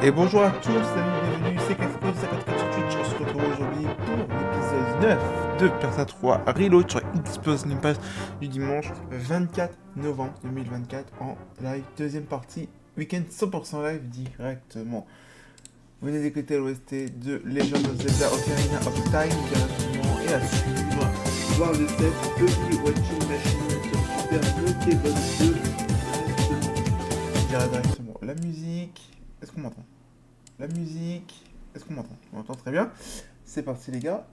Et bonjour à tous, bienvenue, c'est Casco, 54 sur Twitch. On se retrouve aujourd'hui pour l'épisode 9 de Persona 3 Reload sur Xbox Game Pass du dimanche 24 novembre 2024 en live, deuxième partie, week-end 100% live directement. Vous venez d'écouter l'OST de Legend of Zelda Ocarina of Time directement et à suivre, voir le set de Watching Machine sur Super Nintendo 2 directement. La musique, est-ce qu'on m'entend? La musique, est-ce qu'on m'entend? On m'entend très bien. C'est parti les gars.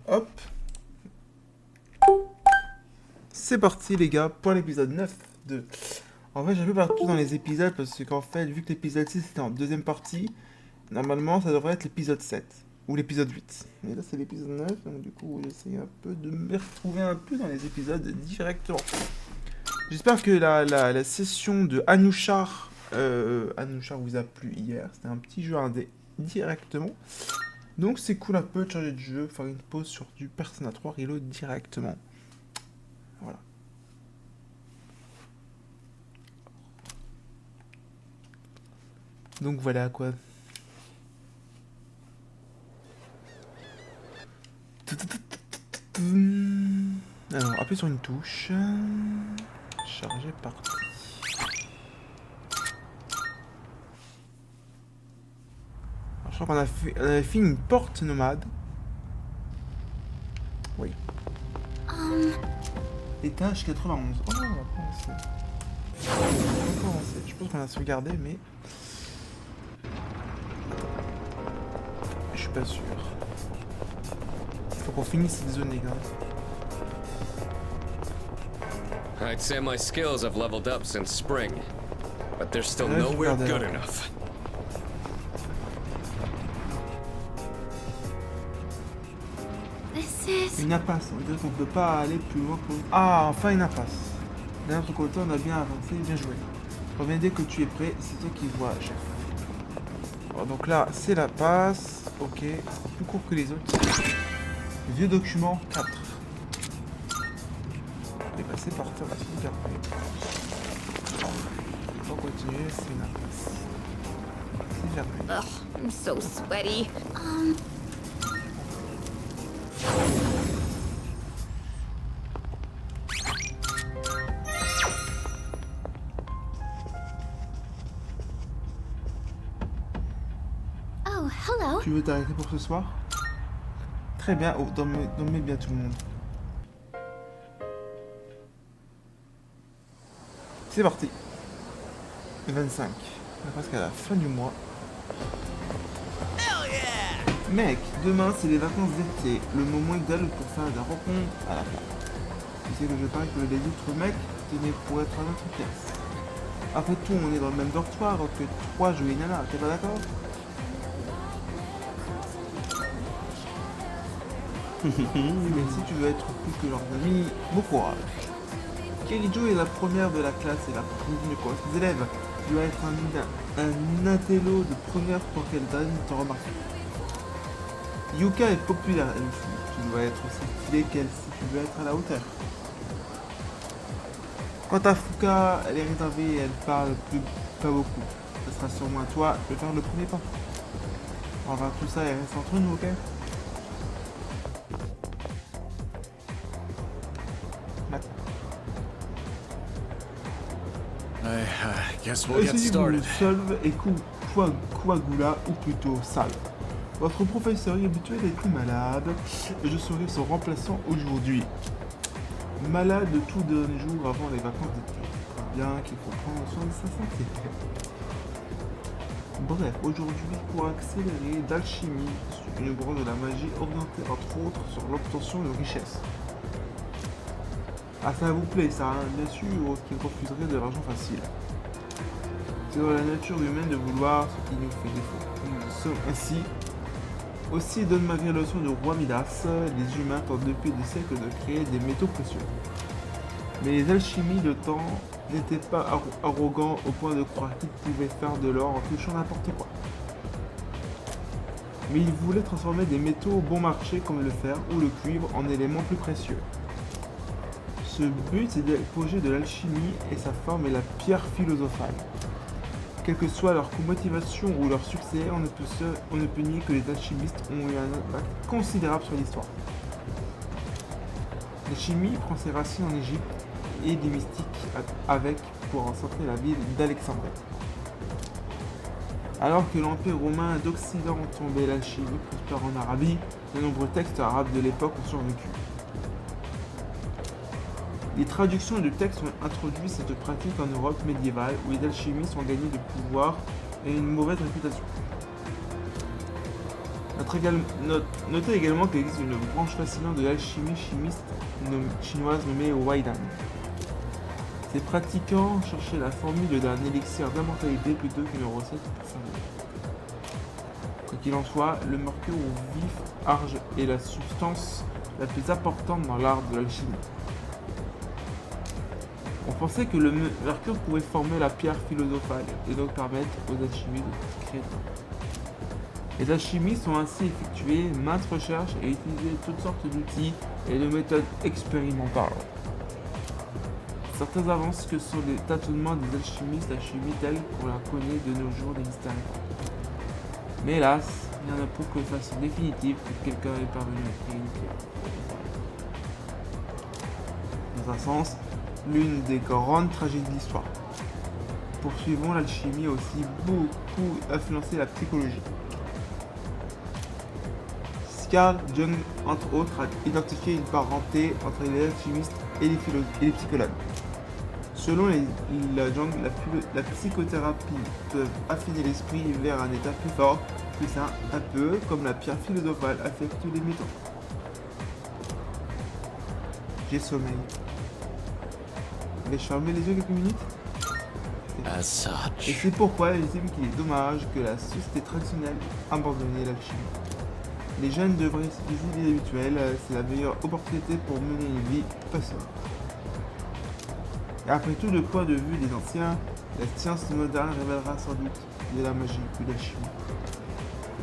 Hop. C'est parti les gars pour l'épisode 9 de... En fait j'ai un peu partout dans les épisodes parce qu'en fait vu que l'épisode 6 c'était en deuxième partie, normalement ça devrait être l'épisode 7 ou l'épisode 8. Et là c'est l'épisode 9 donc du coup j'essaie un peu de me retrouver un peu dans les épisodes directement. J'espère que la session de Anouchar vous a plu hier. C'était un petit jeu indé directement. Donc c'est cool un peu de changer de jeu, faire une pause sur du Persona 3 Reload directement. Voilà. Donc voilà quoi. Alors, appuyez sur une touche. Charger partie. Alors, je crois qu'on avait fait une porte nomade. Oui. Étage 91. Oh, on va commencer. Je pense qu'on a sauvegardé, mais... Je suis pas sûr. Faut qu'on finisse cette zone, les gars. I'd say my skills have leveled up since spring, but they're still Ouais, je nowhere regardais good là. enough. This is... Une impasse, on dirait qu'on peut pas aller plus loin pour... Ah, enfin une impasse. D'un autre côté, on a bien avancé, bien joué. Reviens dès que tu es prêt, c'est toi qui vois, chef. Alors, donc là, c'est la passe. Ok, c'est plus court que les autres. Vieux document 4. Et bah c'est parti, on va se faire après. Pour continuer, c'est une impasse. C'est fermé. Ugh, I'm so sweaty. Oh, hello. Tu veux t'arrêter pour ce soir? Très bien, oh, dormez bien tout le monde. C'est parti. 25. On est presque à la fin du mois. Mec, demain c'est les vacances d'été, le moment idéal pour faire des rencontres à la plage. Tu sais que je parie que les autres mecs tenaient pour être à notre pièce. Après tout, on est dans le même dortoir que 3 jolies nanas, t'es pas d'accord? Mais si tu veux être plus que leurs amis, bon courage. Kelly Jo est la première de la classe et la première quoi ses élèves. Tu dois être un intello de première pour qu'elle donne te remarquer. Yuka est populaire elle aussi. Tu dois être aussi stylé qu'elle si tu veux être à la hauteur. Quant à Fuka, elle est réservée et elle parle pas beaucoup. Ce sera sûrement à toi de faire le premier pas. Enfin tout ça elle reste entre nous, ok? I guess we'll get Essayez-vous started. Solve et Coagula, ou plutôt Sal. Votre professeur est habitué d'être malade et je serai son remplaçant aujourd'hui. Malade tout d'un jour avant les vacances d'été. Bien qu'il faut prendre soin de sa santé. Bref, aujourd'hui, pour accélérer d'alchimie, une branche de la magie orientée entre autres sur l'obtention de richesses. Ah, ça vous plaît, ça, hein, bien sûr, qui refuserait de l'argent facile. C'est dans la nature humaine de vouloir ce qui nous fait défaut. Nous sommes ainsi. Aussi, donne malgré le leçon du roi Midas, les humains tentent depuis des siècles de créer des métaux précieux. Mais les alchimies de temps n'étaient pas arrogants au point de croire qu'ils pouvaient faire de l'or en touchant n'importe quoi. Mais ils voulaient transformer des métaux bon marché comme le fer ou le cuivre en éléments plus précieux. Ce but est l'apogée de l'alchimie et sa forme est la pierre philosophale. Quelle que soit leur motivation ou leur succès, on ne peut nier que les alchimistes ont eu un impact considérable sur l'histoire. L'alchimie prend ses racines en Égypte et des mystiques avec pour en sortir la ville d'Alexandrie. Alors que l'Empire romain d'Occident tombait, l'alchimie prospère en Arabie, de nombreux textes arabes de l'époque ont survécu. Les traductions de textes ont introduit cette pratique en Europe médiévale où les alchimistes ont gagné de pouvoir et une mauvaise réputation. Notez également qu'il existe une branche fascinante de l'alchimie chinoise nommée Waidan. Ces pratiquants cherchaient la formule d'un élixir d'immortalité plutôt qu'une recette personnelle. Quoi qu'il en soit, le mercure ou vif arge est la substance la plus importante dans l'art de l'alchimie. On pensait que le mercure pouvait former la pierre philosophale et donc permettre aux alchimistes de créer. Les alchimistes ont ainsi effectué maintes recherches et utilisé toutes sortes d'outils et de méthodes expérimentales. Certains avancent que ce sont les tâtonnements des alchimistes, la chimie telle qu'on la connaît de nos jours des mystères. Mais hélas, rien ne prouve que de façon définitive que quelqu'un est parvenu à créer une pierre. Dans un sens, l'une des grandes tragédies de l'histoire. Poursuivons, l'alchimie a aussi beaucoup influencé la psychologie. Carl Jung, entre autres, a identifié une parenté entre les alchimistes et les psychologues. Selon Jung, la psychothérapie peut affiner l'esprit vers un état plus fort, plus sain, un peu comme la pierre philosophale affecte les métaux. J'ai sommeil. vais-je fermer les yeux quelques minutes? As Et such. c'est pourquoi j'estime qu'il est dommage que la société traditionnelle abandonne l'alchimie. Les jeunes devraient utiliser des habituels, c'est la meilleure opportunité pour mener une vie passionnante. Et après tout, le point de vue des anciens, la science moderne révélera sans doute de la magie ou de la chimie.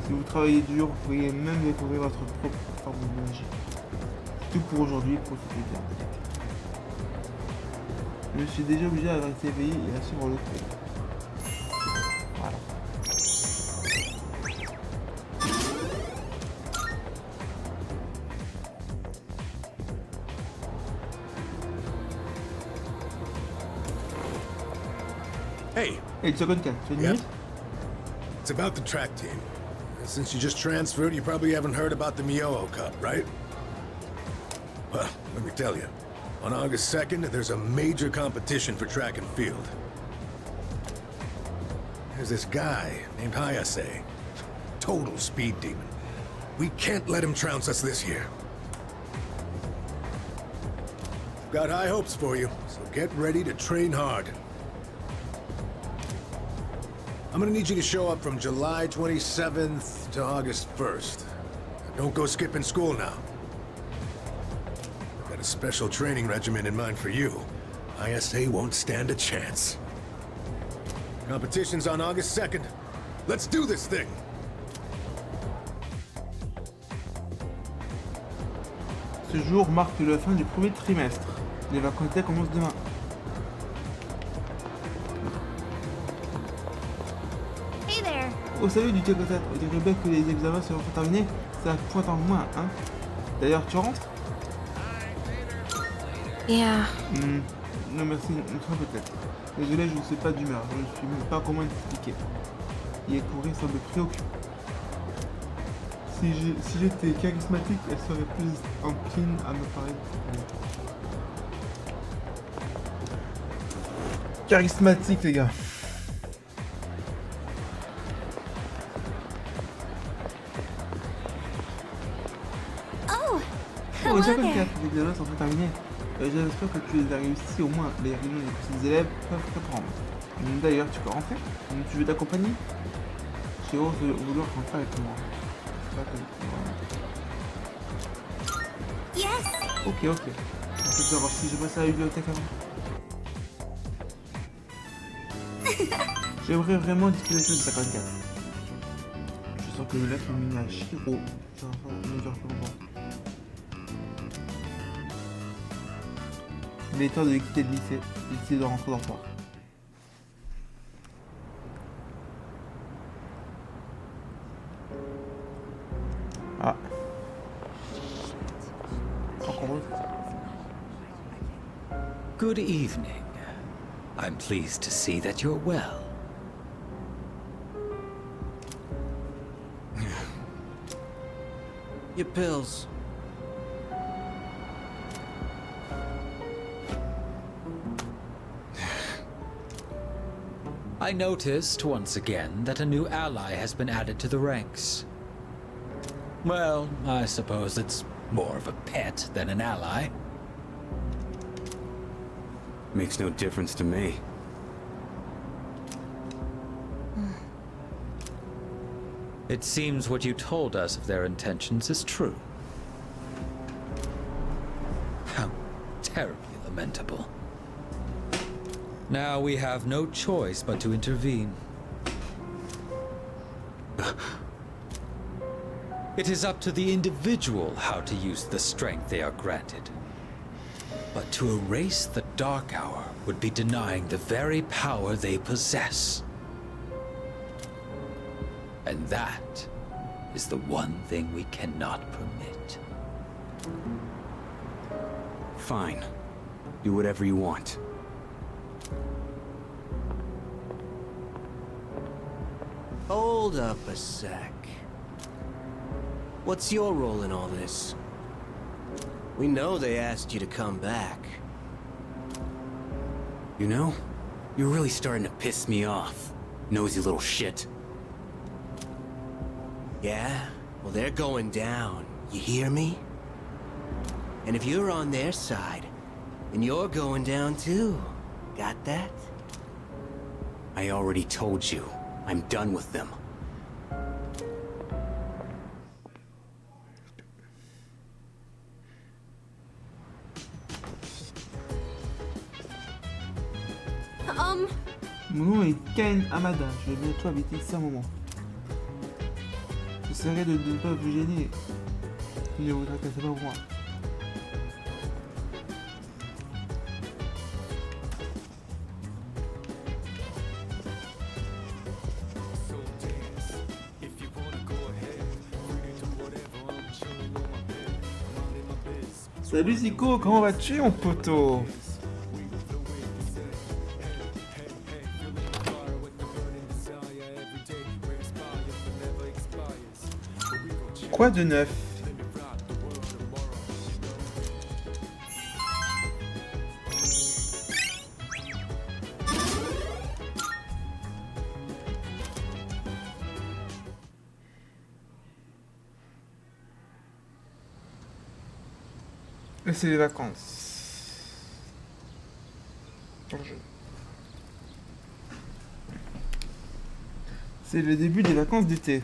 Si vous travaillez dur, vous pourriez même découvrir votre propre forme de magie. C'est tout pour aujourd'hui, profitez bien. Je suis déjà obligé à rester éveillé et à suivre le cours. Voilà. Hey, Et seconde 4, tu as une Yep. minute? it's about the track team. Since you just transferred, you probably haven't heard about the Mioho Cup, right? Well, let me tell you. On August 2nd, there's a major competition for track and field. There's this guy named Hayase. Total speed demon. We can't let him trounce us this year. Got high hopes for you, so get ready to train hard. I'm gonna need you to show up from July 27th to August 1st. Don't go skipping school now. I've got a special training regimen in mind for you. ISA won't stand a chance. Competition's on August 2nd. Let's do this thing! Ce jour marque la fin du premier trimestre. Les vacances d'été commencent demain. Hey there. Oh salut du Tchécoslovaque, on dirait bien que les examens seront terminés. Ça pointe en moins, hein. D'ailleurs, tu rentres? Yeah. Non merci, une fois peut-être. Désolé, je ne sais pas d'humeur, je ne sais même pas comment t'expliquer. Y courir, ça me préoccupe. Si j'étais charismatique, elle serait plus encline à me parler. Charismatique, les gars. Oh, Oh, hello 54, there. les examens sont terminés. J'espère que tu les as réussi, au moins les réunions des petits élèves peuvent reprendre. D'ailleurs, tu peux rentrer? Tu veux t'accompagner? J'ai hâte de vouloir rentrer avec moi. Yes. Ok. On peut savoir si j'ai passé à la bibliothèque avant. J'aimerais vraiment discuter de 54. Je sens que le lac est mis à Shiro. Ça va me dire plus longtemps. Il est temps de quitter le lycée. L'essai de rentrer dans le parc. Ah. Encore eux. Good evening. I'm pleased to see that you're well. Your pills. I noticed once again that a new ally has been added to the ranks. Well, I suppose it's more of a pet than an ally. Makes no difference to me. It seems what you told us of their intentions is true. How terribly lamentable. Now we have no choice but to intervene. It is up to the individual how to use the strength they are granted. But to erase the Dark Hour would be denying the very power they possess. And that is the one thing we cannot permit. Fine. Do whatever you want. Hold up a sec. What's your role in all this? We know they asked you to come back. You know, you're really starting to piss me off, nosy little shit. Yeah? Well, they're going down. You hear me? And if you're on their side, And you're going down too. Got that? I already told you. I'm done with them. Mon nom est Kain Amada, je vais bientôt habiter ici un moment. J'essaierai de ne pas vous gêner. Ne vous tracassez pas pour moi. Salut Zico, comment vas-tu mon poteau? Quoi de neuf? Et c'est les vacances. C'est le début des vacances d'été.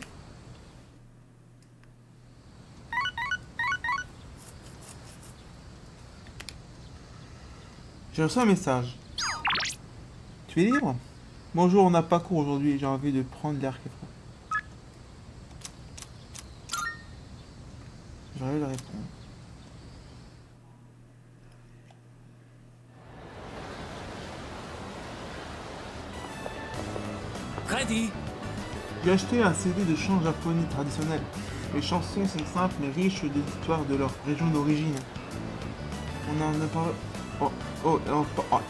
J'ai reçu un message. Tu es libre? Bonjour, on n'a pas cours aujourd'hui, j'ai envie de prendre l'air quelque part. J'arrive à répondre. Ready? J'ai acheté un CD de chant japonais traditionnel. Les chansons sont simples mais riches de l'histoire de leur région d'origine. On en a parlé...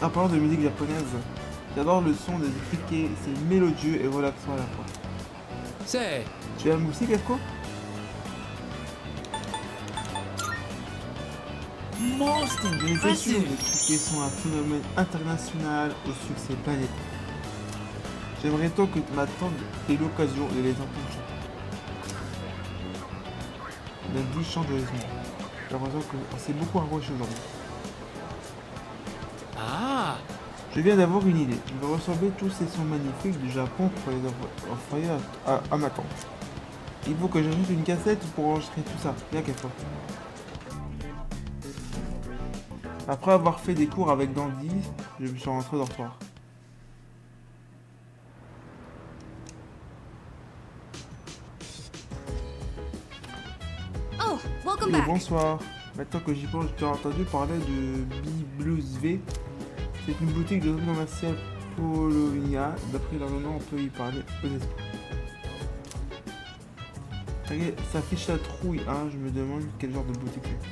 en parlant de musique japonaise, j'adore le son des criquets, c'est mélodieux et relaxant à la fois. Say, Tu aimes aussi, Casco? most Les études impressive. des criquets sont un phénomène international au succès planétaire. J'aimerais tant que ma tante ait l'occasion de les entendre chanter. Lundi chante joyeusement. J'ai l'impression qu'on s'est beaucoup rapproché aujourd'hui. Ah, Je viens d'avoir une idée. Je vais ressembler tous ces sons magnifiques du Japon pour les envoyer à ma tante. Il faut que j'ajoute une cassette pour enregistrer tout ça. Bien qu'elle soit. Après avoir fait des cours avec Dandy, je suis rentré au dortoir. Oh, welcome Et back. bonsoir. Maintenant que j'y pense, tu as entendu parler de B-Blues V. C'est une boutique de commercial Polonia. D'après leur nom, on peut y parler aux esprits. Regarde, ça affiche la trouille, hein. Je me demande quel genre de boutique c'est.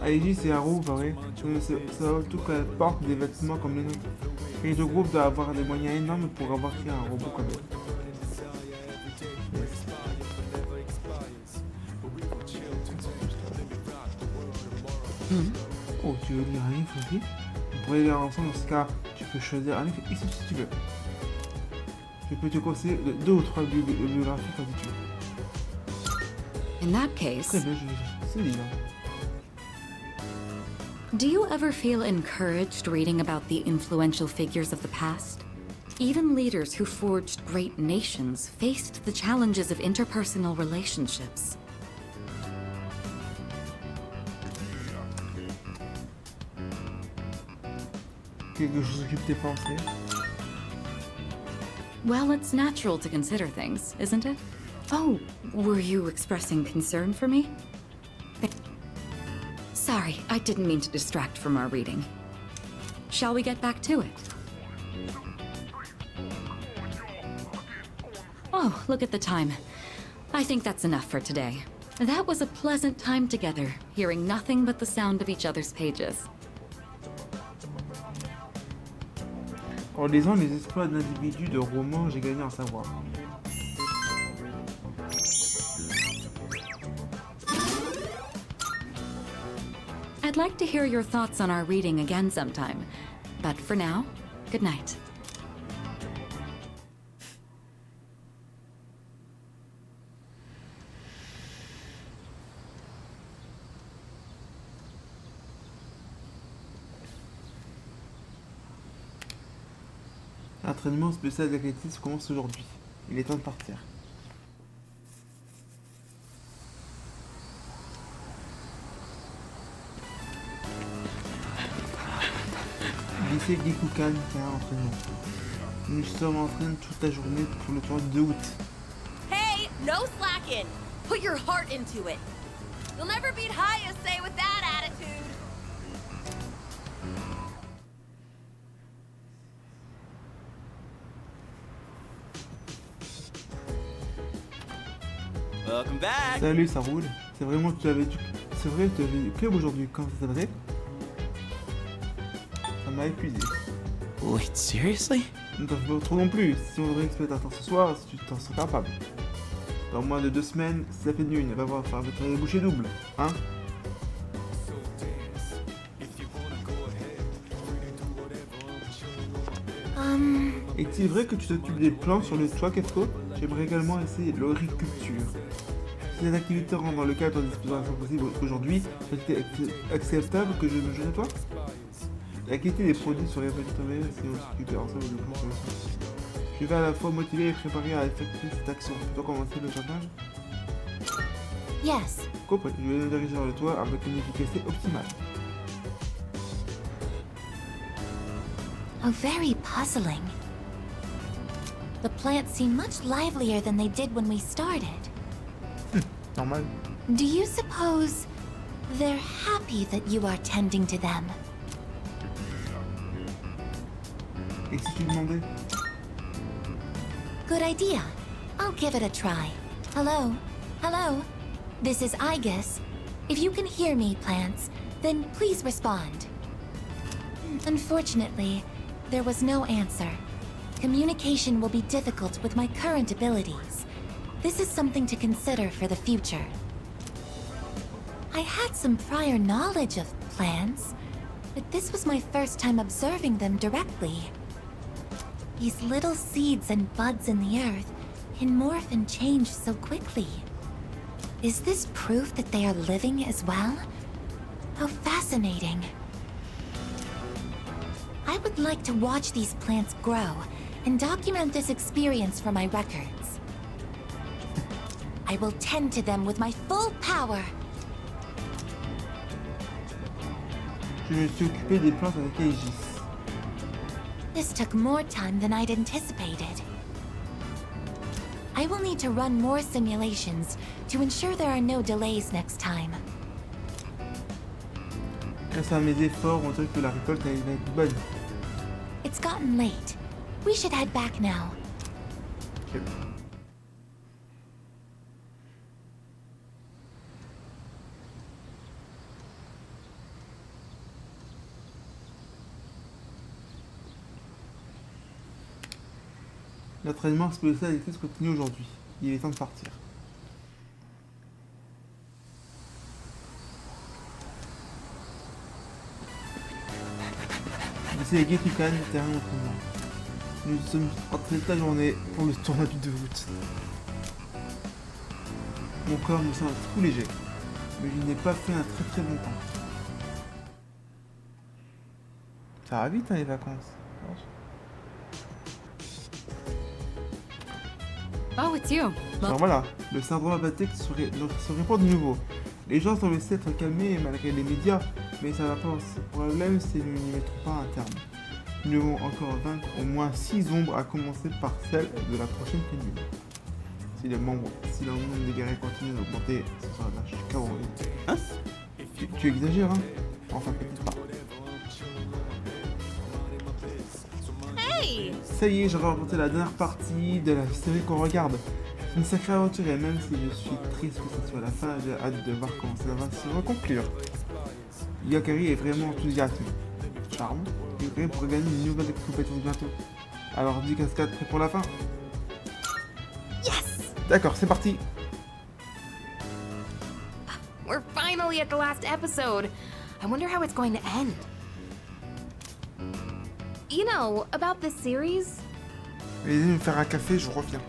Aiji, c'est un robot, pareil. Ça va tout qu'elle porte des vêtements comme les nôtres. Et le groupe doit avoir des moyens énormes pour avoir créé un robot comme elle. Yes. Oh, tu veux lire un livre aussi? On pourrait lire ensemble dans ce cas. Tu peux choisir un livre ici si tu veux. Je peux te conseiller 2 ou 3 biographies quand tu veux. In that case, Très bien, je vais chercher ce livre. do you ever feel encouraged reading about the influential figures of the past? Even leaders who forged great nations faced the challenges of interpersonal relationships. Quelque chose occupe tes pensées. Well, it's natural to consider things, isn't it? Oh, were you expressing concern for me? Sorry, I didn't mean to distract from our reading. Shall we get back to it? Oh, look at the time. I think that's enough for today. That was a pleasant time together, hearing nothing but the sound of each other's pages. En lisant les exploits d'individus de romans, j'ai gagné en savoir. I'd like to hear your thoughts on our reading again sometime. But for now, good night. L'entraînement spécial d'athlétisme commence aujourd'hui. Il est temps de partir. Lycée Gikukan, terrain d'entraînement. Nous sommes en train toute la journée pour le tournoi de août. Hey, no slacking. Put your heart into it. You'll never beat Hayase with that attitude. Welcome back. Salut, ça roule. C'est vraiment que tu avais du... C'est vrai que tu avais du club aujourd'hui. Quand ça s'adresse, ça m'a épuisé. Wait, seriously? Ne t'en fais pas trop non plus. Si on devrait exploiter attendre ce soir, si tu t'en sens capable. Dans moins de 2 semaines, si ça fait de une, va voir faire votre bouchée double. Hein? Est-il vrai que tu t'occupes des plans sur le toit, Kefko? J'aimerais également essayer l'horiculture. Si cette activité rentre dans le cadre des explorations possibles aujourd'hui, est-il acceptable que je me joigne à toi? La qualité des produits sur les végétariens, si on s'occupe ensemble de plans sur le toit. Je vais à la fois motiver et préparer à effectuer cette action. Tu dois commencer le jardinage? Yes. Compris, je vais me diriger vers le toit avec une efficacité optimale. Oh, very puzzling. The plants seem much livelier than they did when we started. Normal. Do you suppose they're happy that you are tending to them? Et si tu demandais? Good idea. I'll give it a try. Hello? Hello? This is Igus. If you can hear me, plants, then please respond. Unfortunately, there was no answer. Communication will be difficult with my current abilities. This is something to consider for the future. I had some prior knowledge of plants, but this was my first time observing them directly. These little seeds and buds in the earth can morph and change so quickly. Is this proof that they are living as well? How fascinating. I would like to watch these plants grow and document this experience for my records. I will tend to them with my full power. Je me suis occupé des plantes avec Aegis. This took more time than I'd anticipated. I will need to run more simulations to ensure there are no delays next time. Grâce à mes efforts, on dirait que la récolte va être bonne. It's gotten late. We should head back now. Ok. L'entraînement spécial d'électrice continue aujourd'hui. Il est temps de partir. Ici les Getukan, terrain d'entraînement. Nous sommes entraînés toute la journée pour le tournoi du 2 août. Mon corps me semble tout léger, mais je n'ai pas fait un très bon temps. Ça va vite hein, les vacances. Oh, it's you. Alors voilà, le syndrome apathique se répand de nouveau. Les gens semblent s'être calmés malgré les médias, mais ça va pas. Le problème, c'est qu'ils n'y mettront pas un terme. Nous devons encore vaincre au moins 6 ombres, à commencer par celle de la prochaine pénurie. Si le nombre des guerriers continue d'augmenter, ce sera la chaos. Hein? Tu exagères, hein? Enfin, peut-être pas. Hey! Ça y est, j'ai remporté la dernière partie de la série qu'on regarde. C'est une sacrée aventure et même si je suis triste que ce soit la fin, j'ai hâte de voir comment ça va se reconclure. Yakari est vraiment enthousiaste. Charme, il est prêt pour gagner une nouvelle compétence bientôt. Alors dis cascade prêt pour la fin? Yes! D'accord, c'est parti. We're finally at the last episode. I wonder how it's going to end. You know, about this series, Allez me faire un café, je reviens.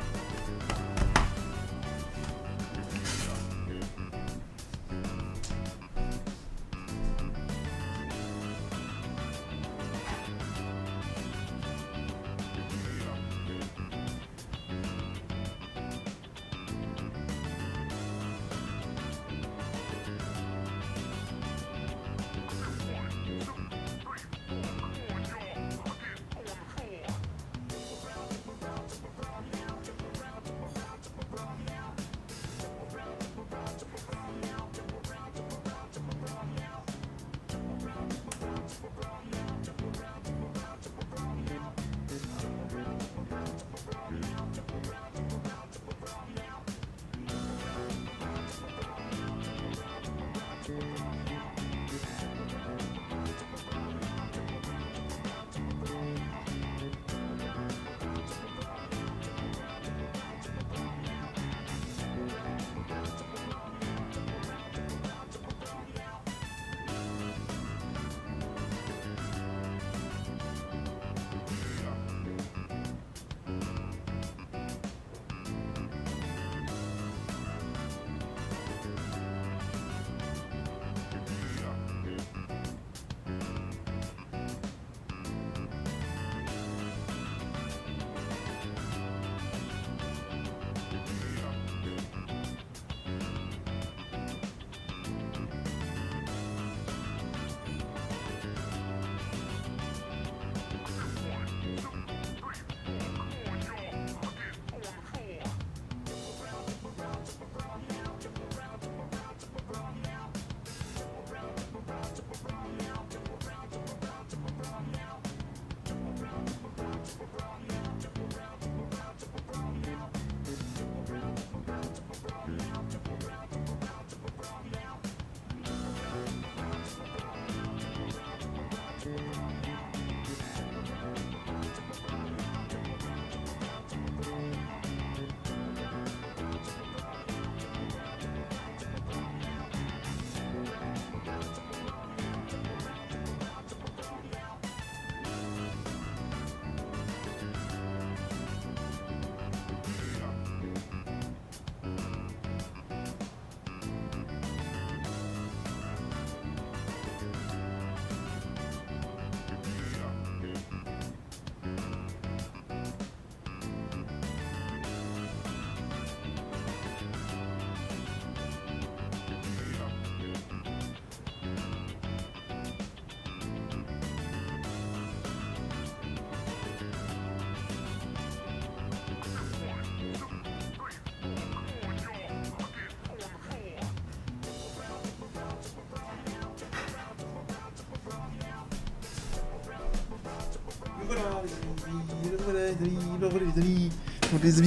Les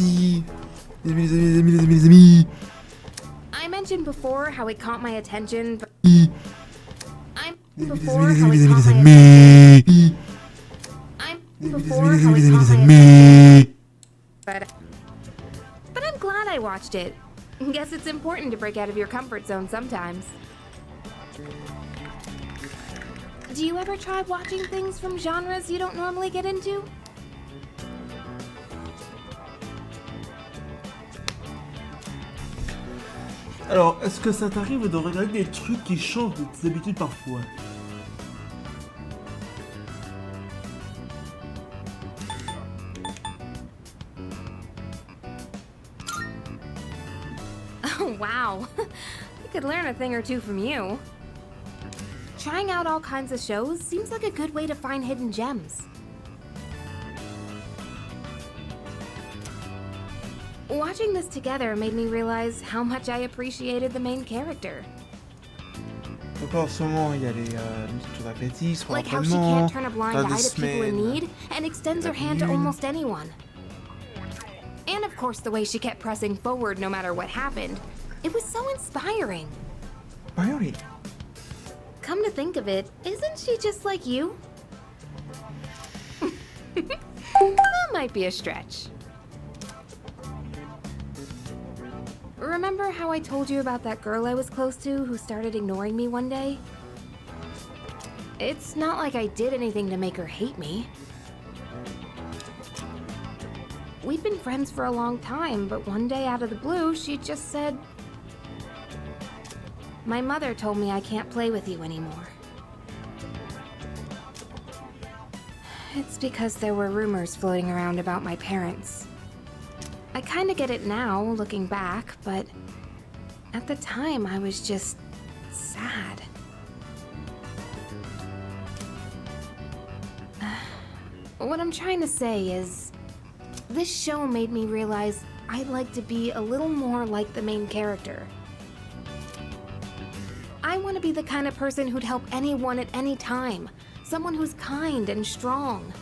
amis. I mentioned before how it caught my attention, but but I'm glad I watched it. Guess it's important to break out of your comfort zone sometimes. Do you ever try watching things from genres you don't normally get into? Alors, est-ce que ça t'arrive de regarder des trucs qui changent de tes habitudes parfois? Oh, wow. I could learn a thing or two from you. Trying out all kinds of shows seems like a good way to find hidden gems. Watching this together made me realize how much I appreciated the main character. Donc en ce moment, il y a les tours d'athlétisme, Like how she entraînement, can't turn a blind dans 2 eye to people in semaines. need and extends her hand to almost anyone. And of course the way she kept pressing forward no matter what happened. It was so inspiring. Really? Come to think of it, isn't she just like you? That might be a stretch. Remember how I told you about that girl I was close to who started ignoring me one day? It's not like I did anything to make her hate me. We'd been friends for a long time, but one day out of the blue, she just said, "My mother told me I can't play with you anymore." It's because there were rumors floating around about my parents. I kinda get it now, looking back, but at the time I was just sad. What I'm trying to say is, this show made me realize I'd like to be a little more like the main character. I want to be the kind of person who'd help anyone at any time. Someone who's kind and strong.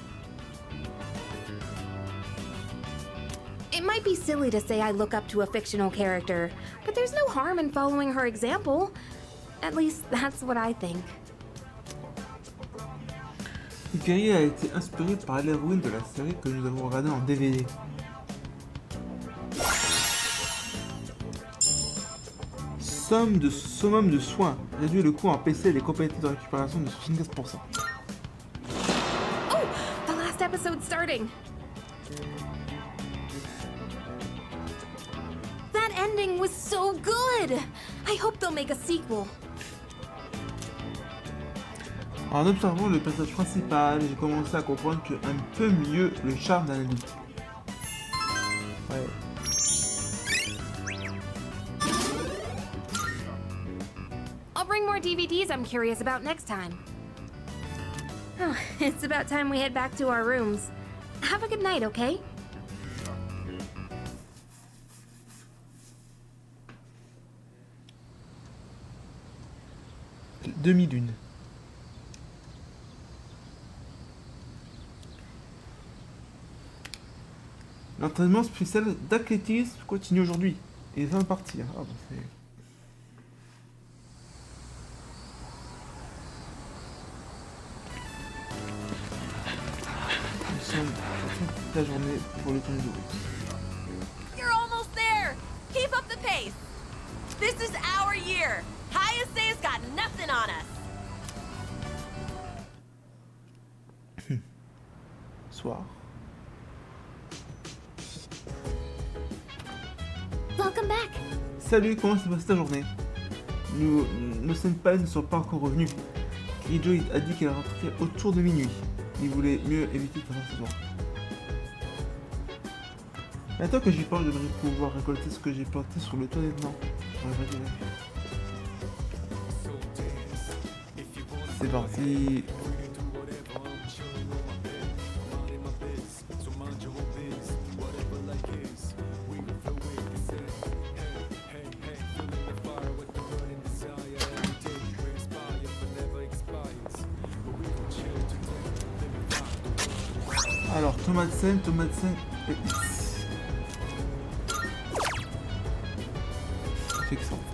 It might be silly to say I look up to a fictional character, but there's no harm in following her example. At least that's what I think. Le guerrier a été inspiré par l'héroïne de la série que nous avons regardée en DVD. Summum de soins. Réduit le coût en PC et les compétences de récupération de 75%. Oh! The last episode's starting! That ending was so good! I hope they'll make a sequel. En observant le personnage principal, j'ai commencé à comprendre un peu mieux le charme d'un adulte. Ouais. I'll bring more DVDs I'm curious about next time. Oh, it's about time we head back to our rooms. Have a good night, okay? Demi-lune. L'entraînement spécial d'athlétisme continue aujourd'hui. Et ça va partir. Ah, bon, c'est... Nous sommes toute la journée pour le tour de route. You're almost there! Keep up the pace! This is our year! Hayasei's got nothing on us! Soir. Welcome back! Salut, comment s'est passée ta journée? Nos senpai ne sont pas encore revenus. Kijo a dit qu'elle rentrait autour de minuit. Il voulait mieux éviter de faire ce soir. Maintenant que j'y pense, j'aimerais pouvoir récolter ce que j'ai planté sur le toit des dents. C'est parti. Alors, tomate scène et X. C'est que ça en fait.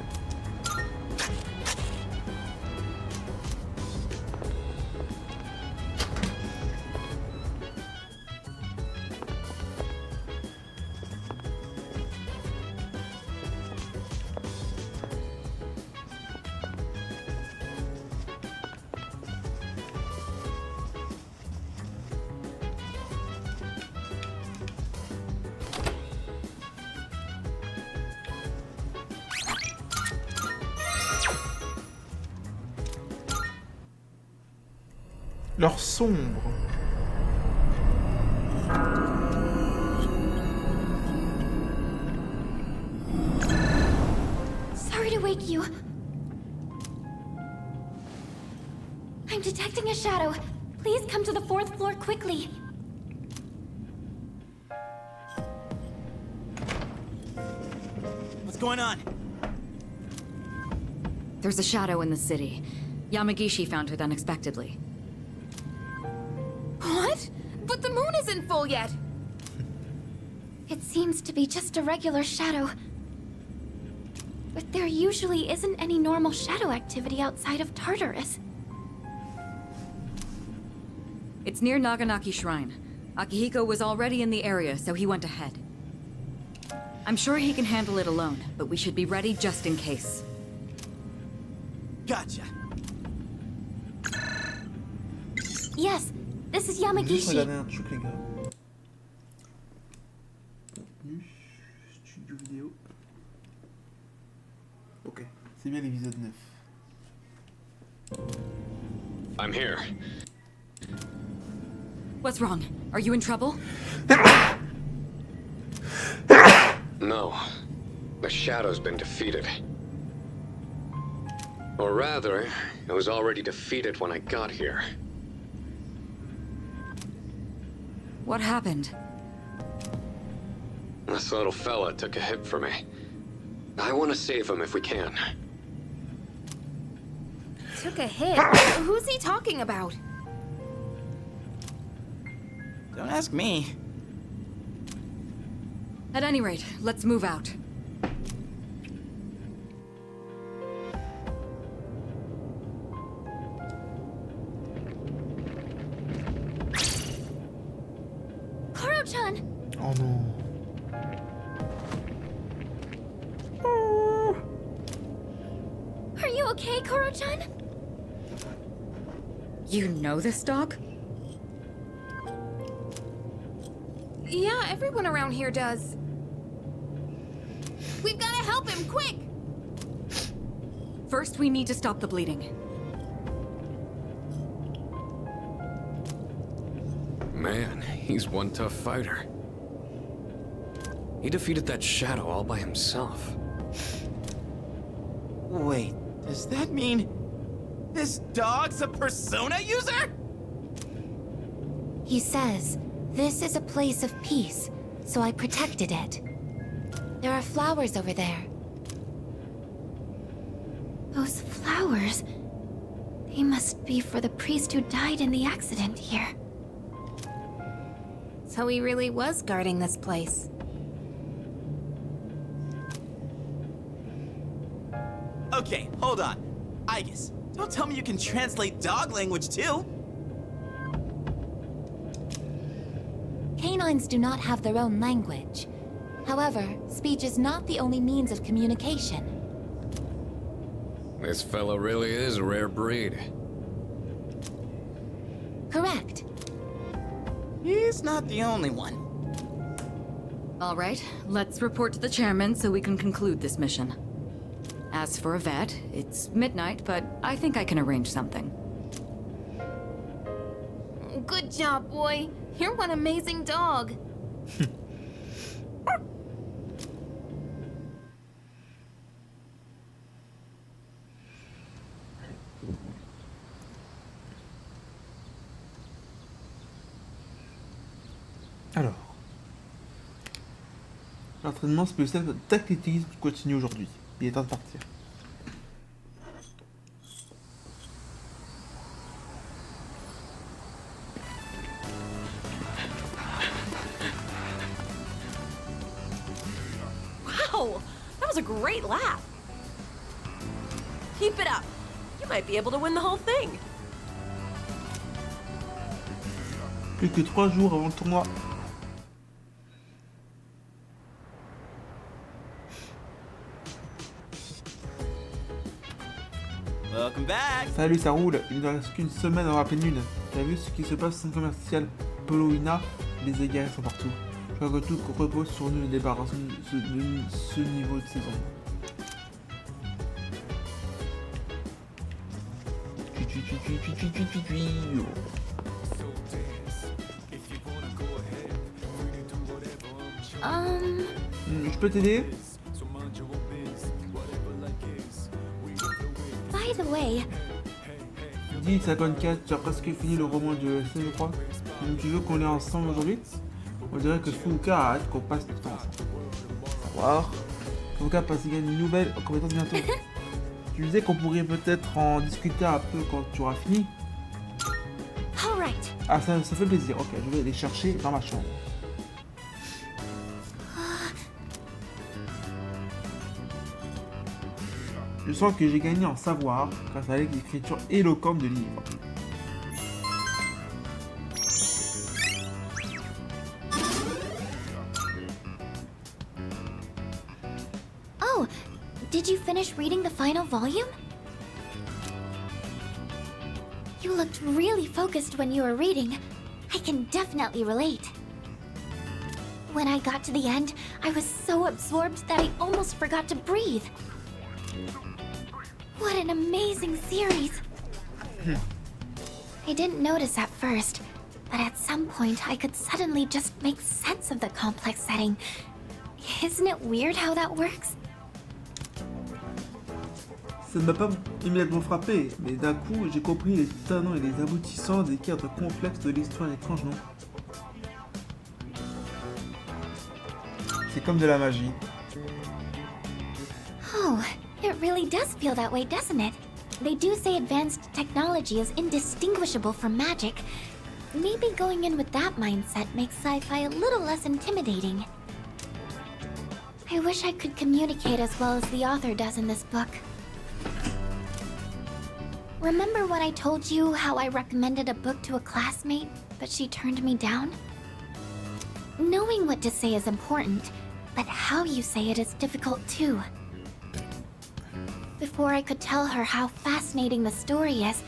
Leur sombre. Sorry to wake you. I'm detecting a shadow. Please come to the 4th floor quickly. What's going on? There's a shadow in the city. Yamagishi found it unexpectedly. What? But the moon isn't full yet! It seems to be just a regular shadow. But there usually isn't any normal shadow activity outside of Tartarus. It's near Naganaki Shrine. Akihiko was already in the area, so he went ahead. I'm sure he can handle it alone, but we should be ready just in case. Gotcha. Yes, this is Juste Yamagishi. regarder un truc les gars. Contenu, studio vidéo. Ok, c'est bien l'épisode 9. I'm here. What's wrong? Are you in trouble? No. The Shadow's been defeated. Or rather, it was already defeated when I got here. What happened? This little fella took a hit for me. I want to save him if we can. Took a hit? Who's he talking about? Don't ask me. At any rate, let's move out. Koro-chan! Oh non. Are you okay, Koro-chan? You know this dog? Yeah, everyone around here does. We've gotta help him, quick! First, we need to stop the bleeding. Man, he's one tough fighter. He defeated that Shadow all by himself. Wait, does that mean this dog's a persona user? He says, this is a place of peace, so I protected it. There are flowers over there. Those flowers... They must be for the priest who died in the accident here. So he really was guarding this place. Okay, hold on. Aigis, don't tell me you can translate dog language too. Canines do not have their own language. However, speech is not the only means of communication. This fella really is a rare breed. Correct. He's not the only one. All right, let's report to the chairman so we can conclude this mission. As for a vet, it's midnight, but I think I can arrange something. Good job, boy. You're one amazing dog. Alors. L'entraînement spécial d'athlétisme continue aujourd'hui. Il est temps de partir. Wow! That was a great lap! Keep it up. You might be able to win the whole thing. Plus que 3 jours avant le tournoi. Welcome back. Salut, ça roule. Il ne reste qu'une semaine avant la pleine lune. T'as vu ce qui se passe au centre commercial Poloina? Les égarés sont partout. Je crois que tout repose sur nous, le débarrassons de ce niveau de saison. Je peux t'aider? By the way, 10-54, tu as presque fini le roman de SC, je crois. Donc tu veux qu'on est ensemble aujourd'hui? On dirait que Fuuka a hâte qu'on passe du temps ensemble. Savoir. Fuuka passe une nouvelle compétence bientôt. Tu disais qu'on pourrait peut-être en discuter un peu quand tu auras fini. alright. Ah, ça fait plaisir. Ok, je vais les chercher dans ma chambre. Je sens que j'ai gagné en savoir grâce à l'écriture éloquente de livres. Oh, did you finish reading the final volume? You looked really focused when you were reading. I can definitely relate. When I got to the end, I was so absorbed that I almost forgot to breathe. What an amazing series! I didn't notice at first, but at some point I could suddenly just make sense of the complex setting. Isn't it weird how that works? Ça ne m'a pas immédiatement frappé, mais d'un coup j'ai compris les tenants et les aboutissants des cadres complexes de l'histoire étrange, non? C'est comme de la magie. Oh, it really does feel that way, doesn't it? They do say advanced technology is indistinguishable from magic. Maybe going in with that mindset makes sci-fi a little less intimidating. I wish I could communicate as well as the author does in this book. Remember when I told you how I recommended a book to a classmate, but she turned me down? Knowing what to say is important, but how you say it is difficult too. Before I could tell her how fascinating the story is,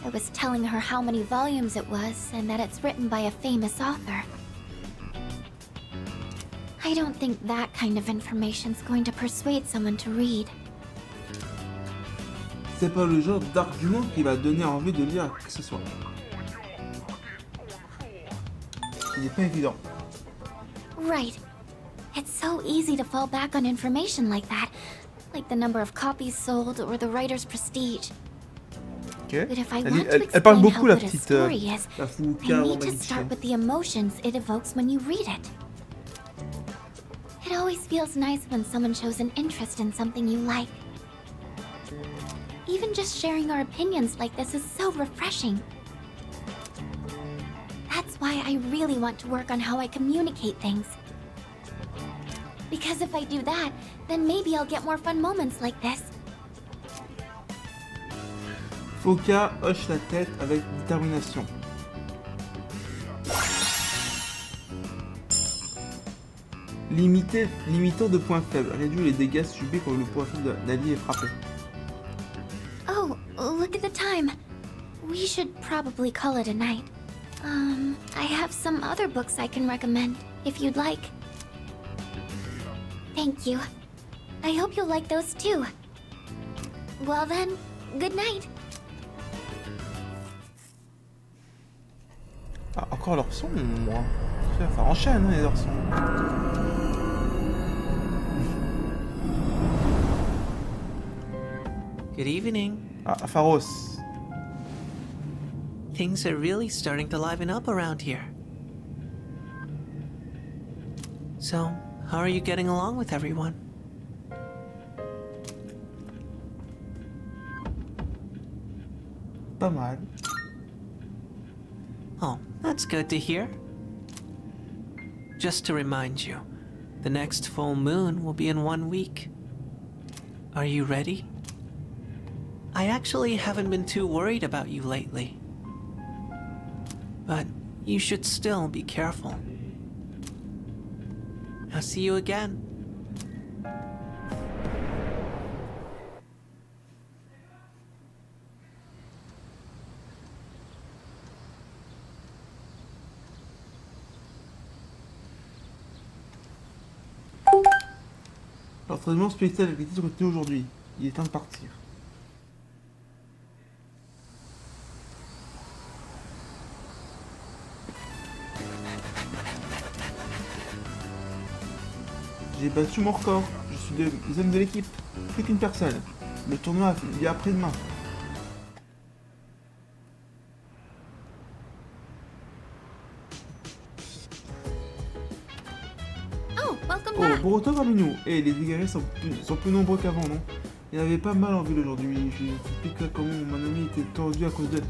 I was telling her how many volumes it was and that it's written by a famous author. I don't think that kind of information's going to persuade someone to read. C'est pas le genre d'argument qui va donner envie de lire quoi que ce soit. Ce n'est pas évident. Right. It's so easy to fall back on information like that, like the number of copies sold or the writer's prestige. Ok. But if I Elle, want to elle parle explain how beaucoup la good a petite story is, la I Fuuka need to magicienne. start with the emotions it evokes when you read it. It always feels nice when someone shows an interest in something you like. Even just sharing our opinions like this is so refreshing. That's why I really want to work on how I communicate things. Because if I do that, then maybe I'll get more fun moments like this. Fuuka hoche la tête avec détermination. Limitant de points faibles. Réduire les dégâts subis quand le point faible d'allié est frappé. Oh, look at the time. We should probably call it a night. I have some other books I can recommend, if you'd like. Thank you. I hope you'll like those too. Well then, good night. Ah, encore leur son, moi. Ça enchaîne, hein, les leur sons. Good evening. Ah, Pharos. Things are really starting to liven up around here. So, how are you getting along with everyone? Pas mal. Oh, that's good to hear. Just to remind you, The next full moon will be in 1 week. Are you ready? I actually haven't been too worried about you lately. But you should still be careful. I'll see you again. L'entraînement spécial avec les titres continue aujourd'hui. Il est temps de partir. J'ai battu mon record. Je suis deuxième de l'équipe. Plus qu'une personne. Le tournoi il y a après-demain. Oh, bon retour parmi nous. Et les égarés sont plus nombreux qu'avant, non? Il y en avait pas mal en ville aujourd'hui. Je t'explique comment mon ami était tordu à cause d'eux.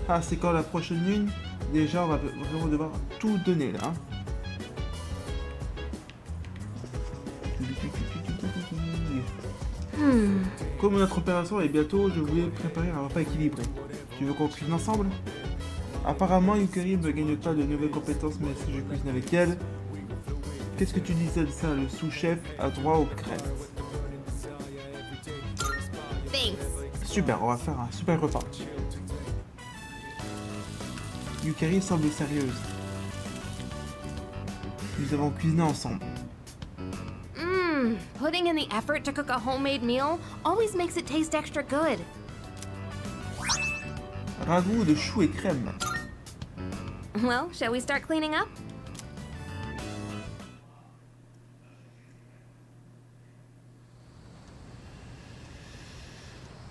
Ah, c'est quand la prochaine lune? Déjà, on va vraiment devoir tout donner, là. Hein. Comme notre opération est bientôt, je voulais préparer un repas équilibré. Tu veux qu'on cuisine ensemble? Apparemment, Yukari ne gagne pas de nouvelles compétences, mais si je cuisine avec elle... Qu'est-ce que tu disais de ça? Le sous-chef a droit aux crêpes. Super, on va faire un super repas. Yukari semble sérieuse. Nous avons cuisiné ensemble. Putting in the effort to cook a homemade meal always makes it taste extra good. Ragoût de choux et crème. Well, shall we start cleaning up?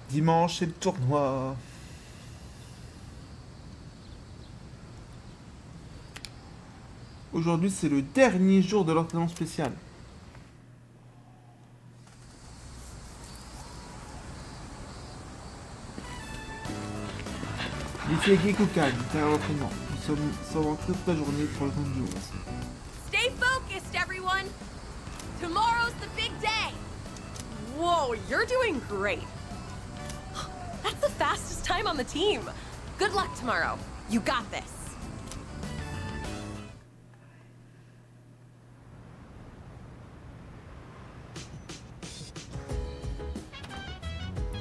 Dimanche, c'est le tournoi. Aujourd'hui, c'est le dernier jour de l'entraînement spécial. Ici est Gekukan, terrain d'entraînement. Nous sommes rentrés toute la journée pour le temps du jour. Stay focused, everyone! Tomorrow's the big day! Whoa, you're doing great! That's the fastest time on the team! Good luck tomorrow. You got this.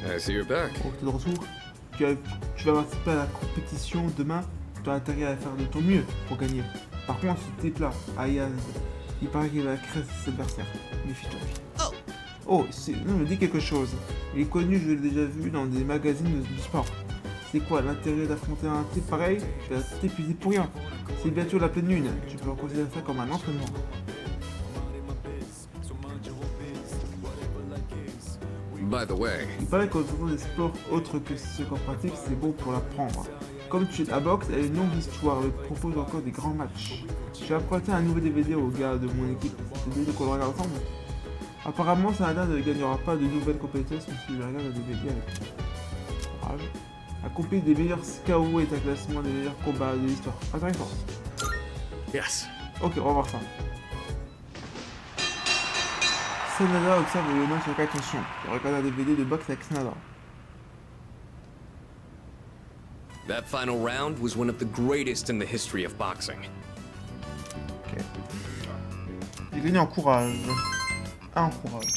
I see you're back. Oh, t'es de retour. Tu vas participer à la compétition demain. Tu as intérêt à faire de ton mieux pour gagner. Par contre, si t'es plat, Ayaz, il paraît qu'il va créer ses adversaires. Méfie-toi. Oh, non, me dit quelque chose. Il est connu, je l'ai déjà vu dans des magazines du sport. C'est quoi l'intérêt d'affronter un type pareil? Tu vas t'épuiser pour rien. C'est bientôt la pleine lune. Tu peux considérer ça comme un entraînement. By the way, Il paraît qu'en faisant des sports autres que ceux qu'on pratique, c'est bon pour l'apprendre. Comme tu es la boxe, elle a une longue histoire, elle propose encore des grands matchs. J'ai apprêté un nouveau DVD aux gars de mon équipe. C'est DVD qu'on regarde ensemble. Apparemment, Sanada ne gagnera pas de nouvelles compétences, mais si je regarde le DVD avec courage. Accomplir des meilleurs KO est un classement des meilleurs combats de l'histoire. Intéressant. Yes. Ok, on va voir ça. Sanada observe le match avec attention. Il regarde un DVD de boxe avec Sanada. that final round was one of the greatest in the history of boxing. Ok. J'ai gagné en courage. En courage.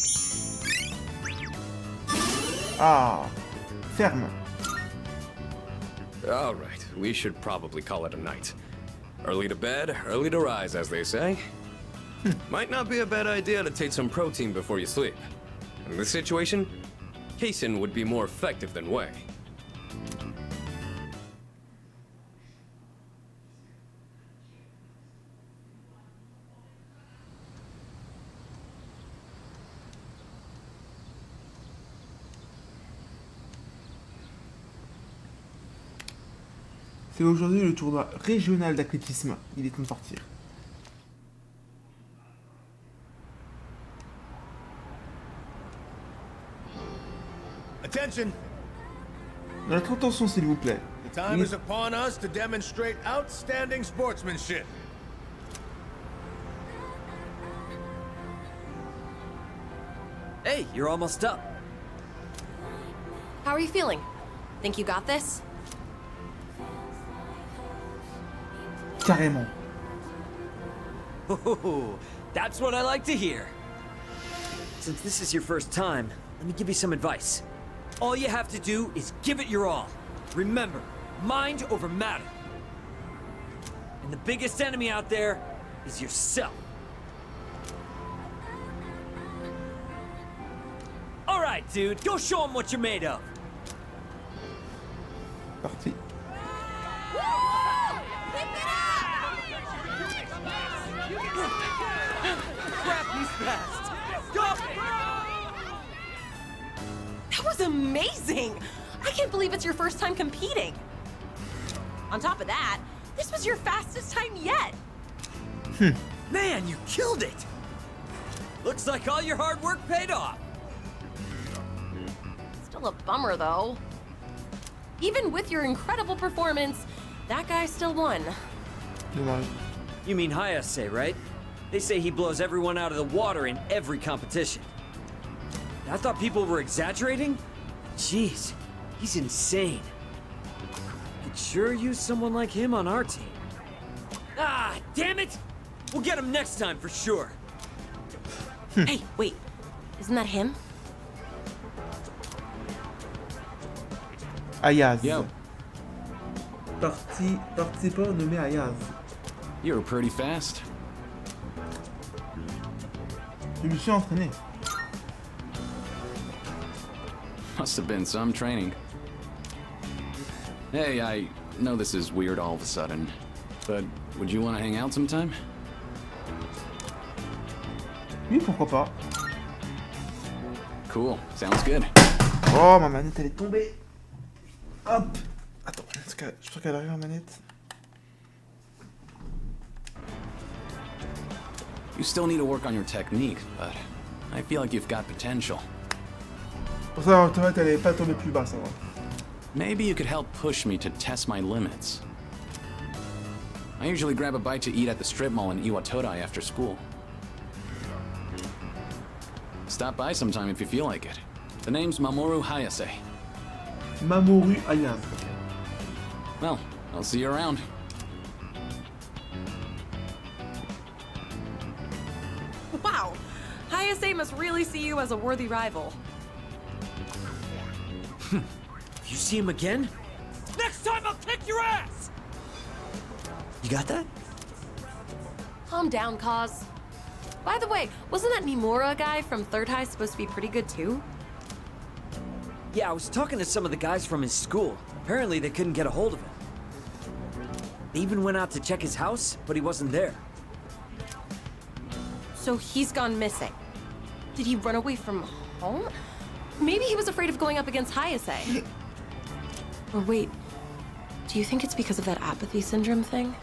Ah, ferme. All right, we should probably call it a night. Early to bed, early to rise, as they say. Might not be a bad idea to take some protein before you sleep. In this situation, casein would be more effective than whey. C'est aujourd'hui le tournoi régional d'athlétisme. Il est temps de partir. Attention! Notre attention, s'il vous plaît. The time is upon us to demonstrate outstanding sportsmanship. Hey, you're almost up. How are you feeling? Think you got this? Carrément. Oh, that's what I like to hear. Since this is your first time, let me give you some advice. All you have to do is give it your all. Remember, mind over matter. And the biggest enemy out there is yourself. All right, dude, go show them what you're made of. Parti. Crap, he's fast. Go! That was amazing! I can't believe it's your first time competing. On top of that, this was your fastest time yet. Man, you killed it! Looks like all your hard work paid off. Still a bummer, though. Even with your incredible performance, that guy still won. Dommage. You mean Hayase, right? They say he blows everyone out of the water in every competition. I thought people were exaggerating? Jeez, he's insane. Could sure use someone like him on our team. Ah, damn it! We'll get him next time for sure. Hey, wait. Isn't that him? Ayaz. Yo. Participant nommé Ayaz. You were pretty fast. Je me suis entraîné. Must have been some training. Hey, I know this is weird all of a sudden, but would you want to hang out sometime? Oui, pourquoi pas. Cool, sounds good. Oh, ma manette, elle est tombée. Hop. Attends, je crois qu'elle arrive la manette. You still need to work on your technique, but I feel like you've got potential. Pour ça, la manette, elle est pas tombée plus bas, ça va. Maybe you could help push me to test my limits. I usually grab a bite to eat at the strip mall in Iwatodai after school. Stop by sometime if you feel like it. The name's Mamoru Hayase. Mamoru Ayaz. Well, I'll see you around. Wow. Hayase must really see you as a worthy rival. If you see him again, next time I'll kick your ass! You got that? Calm down, Kaz. By the way, wasn't that Mimura guy from Third High supposed to be pretty good too? Yeah, I was talking to some of the guys from his school. Apparently they couldn't get a hold of him. They even went out to check his house, but he wasn't there. So he's gone missing. Did he run away from home? Maybe he was afraid of going up against Hayase. Or wait, do you think it's because of that apathy syndrome thing?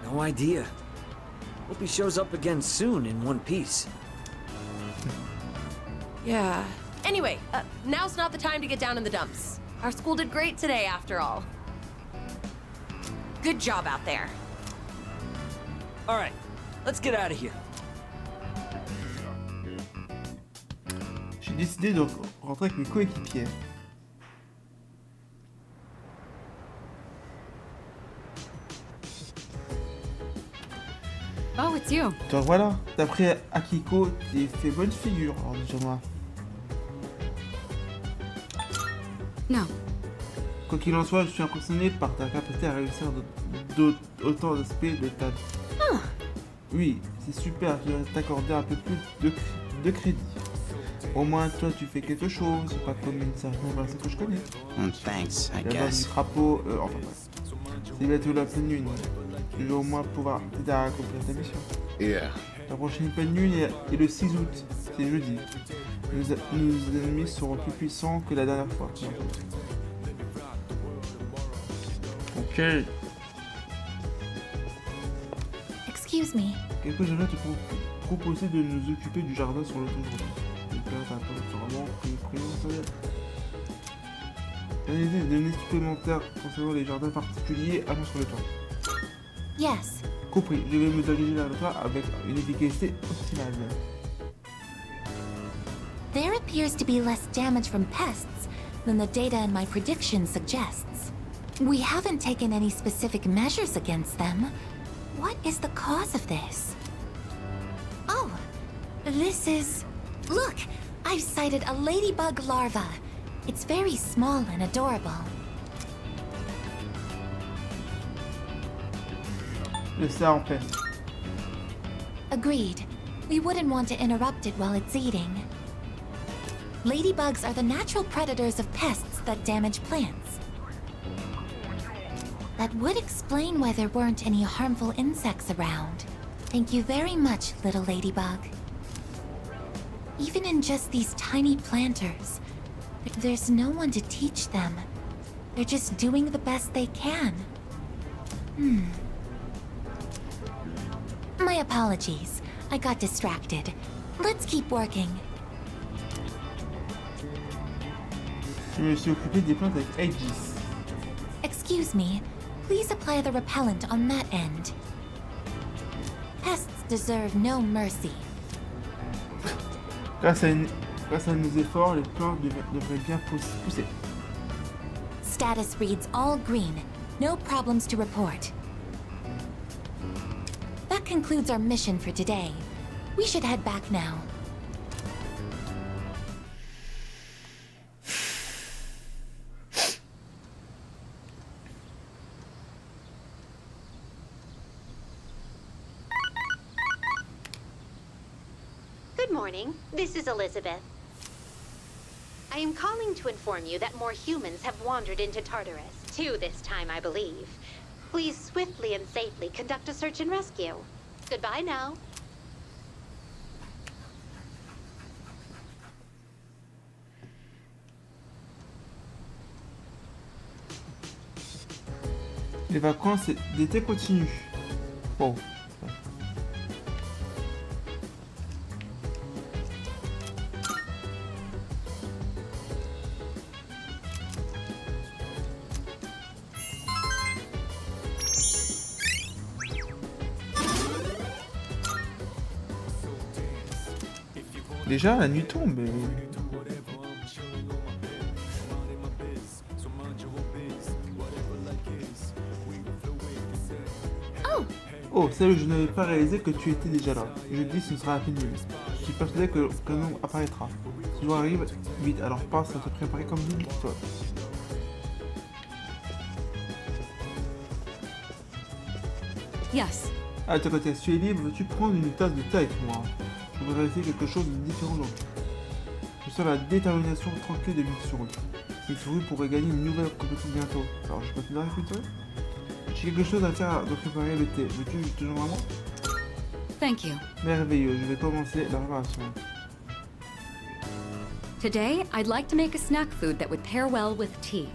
No idea. Hope he shows up again soon in one piece. Yeah. Anyway, now's not the time to get down in the dumps. Our school did great today, after all. Good job out there. All right, let's get out of here. J'ai décidé de rentrer avec mes coéquipiers. Oh, it's you. Donc voilà, d'après Akiko, tu fait bonne figure lors du tournoi. No. Quoi qu'il en soit, je suis impressionné par ta capacité à réussir autant d'aspects de ta... Oui, c'est super, je vais t'accorder un peu plus de crédit. Au moins, toi, tu fais quelque chose, pas comme une certaine personne que je connais. Thanks, I La base guess. du crapaud, enfin bref. C'est bientôt la pleine lune. Je vais au moins pouvoir t'aider à accomplir ta mission. Yeah. La prochaine pleine lune est le 6 août, c'est jeudi. Nos ennemis seront plus puissants que la dernière fois. Ok. Excuse me. Quelque j'aimerais te proposer de nous occuper du jardin sur le tour. Une idée de données supplémentaires concernant les jardins particuliers annonce sur le temps. Yes, Compris, je vais me diriger vers toi avec une efficacité optimale. There appears to be less damage from pests than the data in my prediction suggests. We haven't taken any specific measures against them. What is the cause of this? Oh, this is... Look! I've sighted a ladybug larva. It's very small and adorable. Laisse ça en paix. Agreed. We wouldn't want to interrupt it while it's eating. Ladybugs are the natural predators of pests that damage plants. That would explain why there weren't any harmful insects around. Thank you very much, little ladybug. Even in just these tiny planters, there's no one to teach them. They're just doing the best they can. My apologies. I got distracted. Let's keep working. Je me suis occupé des plantes avec Aegis. Excuse me. Please apply the repellent on that end. Pests deserve no mercy. Grâce à nos efforts, les plantes devraient bien pousser. Status reads all green. No problems to report. That concludes our mission for today. We should head back now. Good morning. This is Elizabeth. I am calling to inform you that more humans have wandered into Tartarus. 2 this time, I believe. Please swiftly and safely conduct a search and rescue. Goodbye now. Les vacances d'été continuent. Oh. Déjà, la nuit tombe. Oh, salut, je n'avais pas réalisé que tu étais déjà là. Je dis ce sera rapide. Je suis persuadé que le nom apparaîtra. Ce jour arrive vite, alors pense à te préparer comme une toi. Yes. Ah, de côté, si tu es libre, veux-tu prendre une tasse de thé avec moi? Je voudrais essayer quelque chose de différent aujourd'hui. Je sens la détermination tranquille de Mitsuru. Mitsuru pourrait gagner une nouvelle compétition bientôt. Alors je continuerai à écouter. J'ai quelque chose à faire de préparer le thé. Veux-tu te joindre à moi? Thank you. Merveilleux, je vais commencer la préparation. Today, I'd like to make a snack food that would pair well with tea.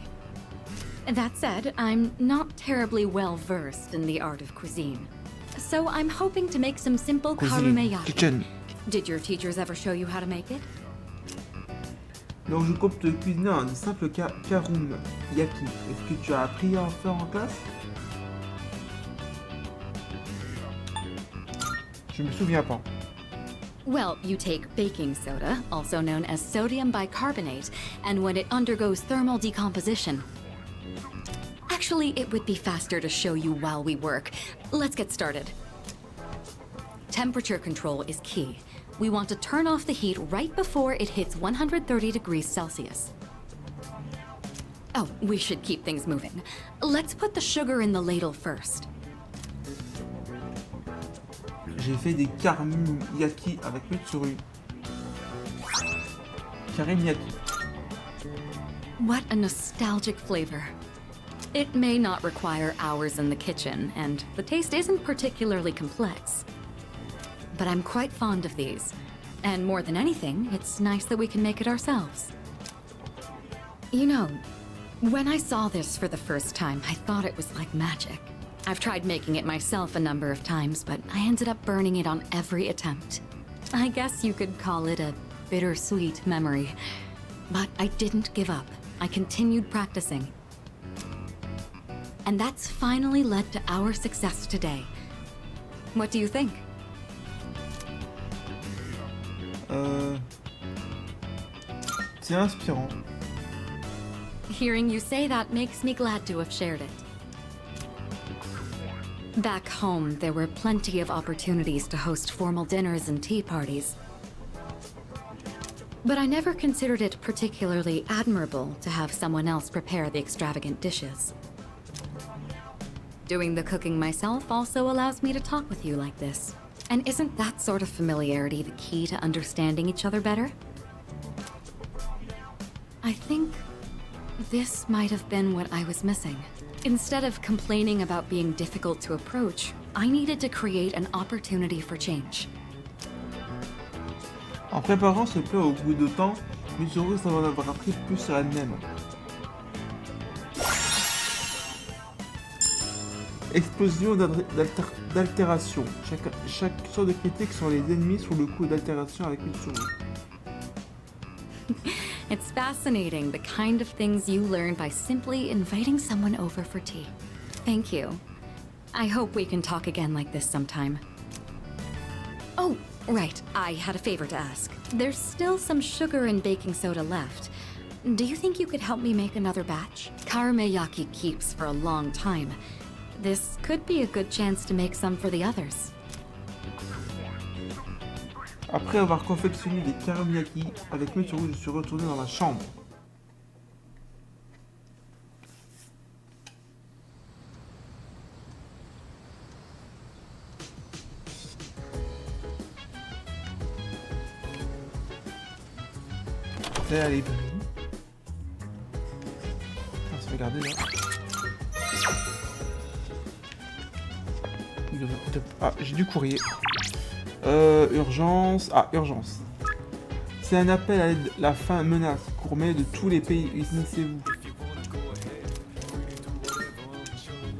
That said, I'm not terribly well versed in the art of cuisine. So I'm hoping to make some simple karumeyaki. Kitchen. Did your teachers ever show you how to make it? Donc je compte te cuisiner un simple karum yaki. Est-ce que tu as appris à en faire en classe? Je me souviens pas. Well, you take baking soda, also known as sodium bicarbonate, and when it undergoes thermal decomposition. Actually, it would be faster to show you while we work. Let's get started. Temperature control is key. We want to turn off the heat right before it hits 130 degrees Celsius. Oh, we should keep things moving. Let's put the sugar in the ladle first. J'ai fait des karum yaki avec Mitsuru. Karim yaki. What a nostalgic flavor. It may not require hours in the kitchen, and the taste isn't particularly complex. But I'm quite fond of these. And more than anything, it's nice that we can make it ourselves. You know, when I saw this for the first time, I thought it was like magic. I've tried making it myself a number of times, but I ended up burning it on every attempt. I guess you could call it a bittersweet memory. But I didn't give up. I continued practicing. And that's finally led to our success today. What do you think? C'est inspirant. Hearing you say that makes me glad to have shared it. Back home, there were plenty of opportunities to host formal dinners and tea parties. But I never considered it particularly admirable to have someone else prepare the extravagant dishes. Doing the cooking myself also allows me to talk with you like this. And isn't that sort of familiarity the key to understanding each other better? I think this might have been what I was missing. Instead of complaining about being difficult to approach, I needed to create an opportunity for change. En préparant ce plat au bout de temps, Mitsuru semble en avoir appris plus sur elle-même. Explosion d'altération. Chaque sorte de critique sur les ennemis sur le coup d'altération avec Mitsuru. It's fascinating, the kind of things you learn by simply inviting someone over for tea. Thank you. I hope we can talk again like this sometime. Oh, right, I had a favor to ask. There's still some sugar and baking soda left. Do you think you could help me make another batch? Karameyaki keeps for a long time. This could be a good chance to make some for the others. Après avoir confectionné des karameyaki avec Mitsuru, je suis retourné dans ma chambre. C'est la librairie. On va se regarder là. Ah, j'ai du courrier. Urgence. Ah, urgence. C'est un appel à l'aide. La faim menace. Gourmet de tous les pays. Unissez-vous.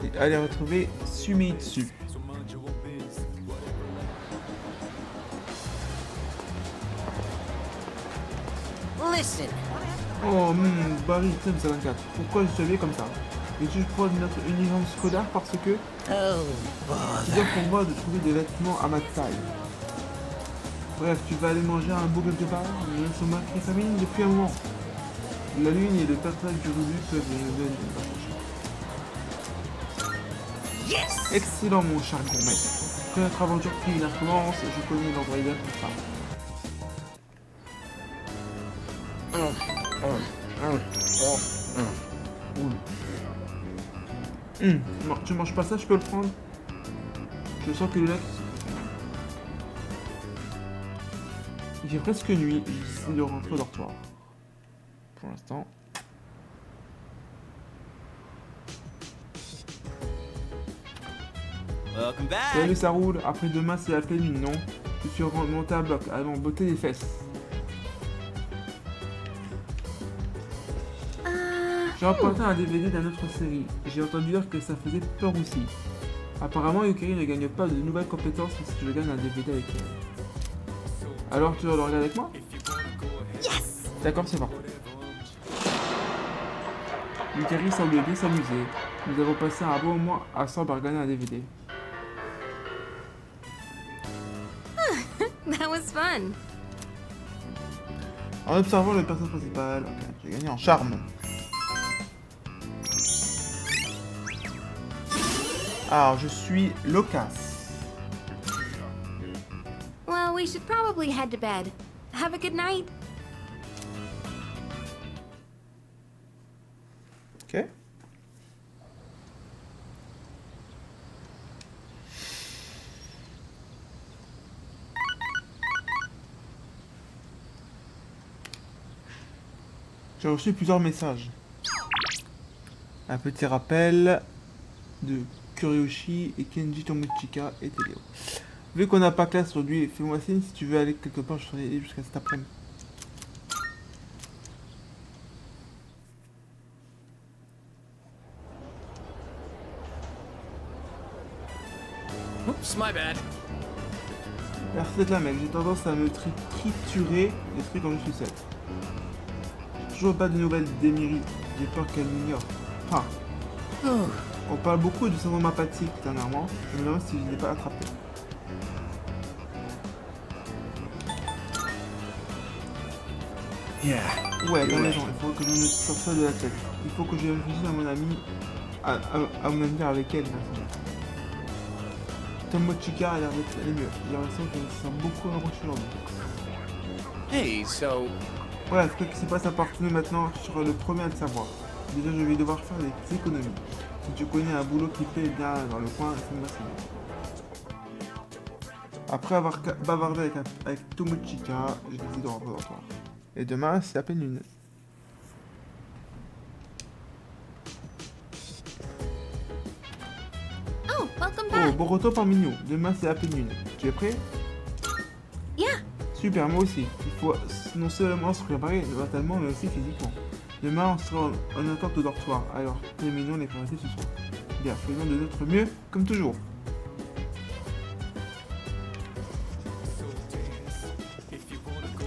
Et allez retrouver Sumitsu. Listen. Oh, Barry, Tim 54. Pourquoi je suis habillé comme ça? Et je prends notre uniforme scolaire parce que c'est dur pour moi de trouver des vêtements à ma taille. Bref, tu vas aller manger un beau quelque part. Nous sommes marqués famille depuis un moment. La lune et le personnage du revue peuvent nous donner une yes. Excellent mon cher gourmet. Que notre aventure culinaire commence, je connais l'endroit idéal pour ça. Non, tu manges pas ça, je peux le prendre. Je sens que le lac... Il est presque nuit, j'essaie de rentrer au dortoir. Pour l'instant. Welcome back. Salut, ça roule. Après demain, c'est la pleine lune, non? Je suis remonté à bloc, allons botter les fesses. J'ai remporté un DVD d'une autre série. J'ai entendu dire que ça faisait peur aussi. Apparemment, Yukari ne gagne pas de nouvelles compétences si je gagne un DVD avec elle. Alors, tu vas le regarder avec moi? Yes. D'accord, c'est parti. Yukari semble bien s'amuser. Nous avons passé un bon moment ensemble à regarder un DVD. That was fun. En observant le personnage principal, ok, j'ai gagné en charme. Alors, je suis loquace. Well, we should probably head to bed. Have a good night. Ok. J'ai reçu plusieurs messages. Un petit rappel de Kuryoshi et Kenji Tomochika et Télé. Vu qu'on n'a pas classe aujourd'hui, fais-moi signe si tu veux aller quelque part, je serai jusqu'à cet après-midi. Oops, my bad. Merci d'être là, mec. J'ai tendance à me triturer l'esprit quand je suis seul. Toujours pas de nouvelles d'Emiri. J'ai peur qu'elle m'ignore. On parle beaucoup du syndrome apathique dernièrement. Je me demande si je ne l'ai pas attrapé. Yeah. Ouais, t'as raison, il faut que je me sorte ça de la tête. Il faut que je réfléchisse à mon ami, à mon avenir avec elle, là. Tomochika a l'air d'être elle est mieux. J'ai l'impression qu'elle se sent beaucoup rapprochée aujourd'hui. Hey, so... Voilà, ce qui se passe à partir de maintenant, je serai le premier à le savoir. Déjà, je vais devoir faire des économies. Si tu connais un boulot qui paie bien dans le coin, fais-moi signe. Après avoir bavardé avec Tomochika, je décide de rentrer dans le soir. Et demain, c'est à peine une. Oh, welcome Oh, back. Boruto parmi nous. Demain, c'est à peine une. Tu es prêt? Yeah. Super, moi aussi. Il faut non seulement se préparer mentalement, mais aussi physiquement. Demain, on sera en attente au dortoir. Alors, terminons les priorités ce soir. Bien, faisons de notre mieux, comme toujours.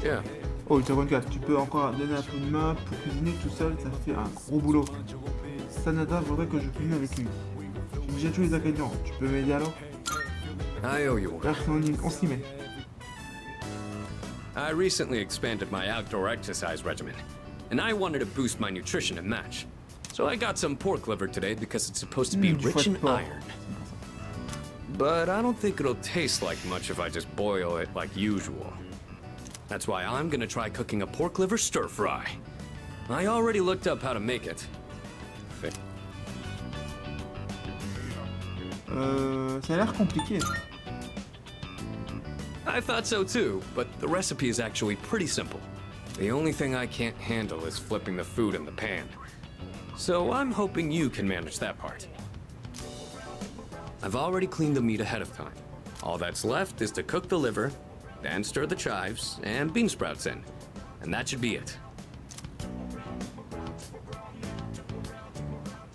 Yeah. Oh, Dragon 4, tu peux encore donner un coup de main pour cuisiner tout seul, ça fait un gros boulot. Sanada voudrait que je cuisine avec lui. J'ai déjà tous les ingrédients, tu peux m'aider alors? I owe you one. Merci, on s'y met. I recently expanded my outdoor exercise regimen, and I wanted to boost my nutrition and match. So I got some pork liver today because it's supposed to be rich in iron. But I don't think it'll taste like much if I just boil it like usual. That's why I'm gonna try cooking a pork liver stir fry. I already looked up how to make it. Ça a l'air compliqué. I thought so too, but the recipe is actually pretty simple. The only thing I can't handle is flipping the food in the pan. So I'm hoping you can manage that part. I've already cleaned the meat ahead of time. All that's left is to cook the liver, then stir the chives and bean sprouts in. And that should be it.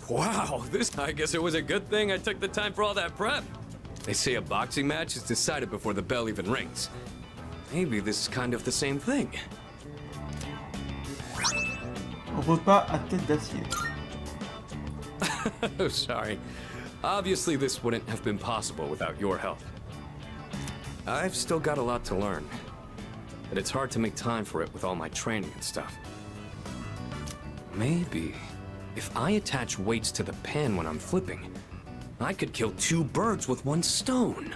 Wow, I guess it was a good thing I took the time for all that prep. They say a boxing match is decided before the bell even rings. Maybe this is kind of the same thing. Repas à tête d'acier. Oh, sorry. Obviously, this wouldn't have been possible without your help. I've still got a lot to learn, but it's hard to make time for it with all my training and stuff. Maybe, if I attach weights to the pan when I'm flipping, I could kill 2 birds with 1 stone.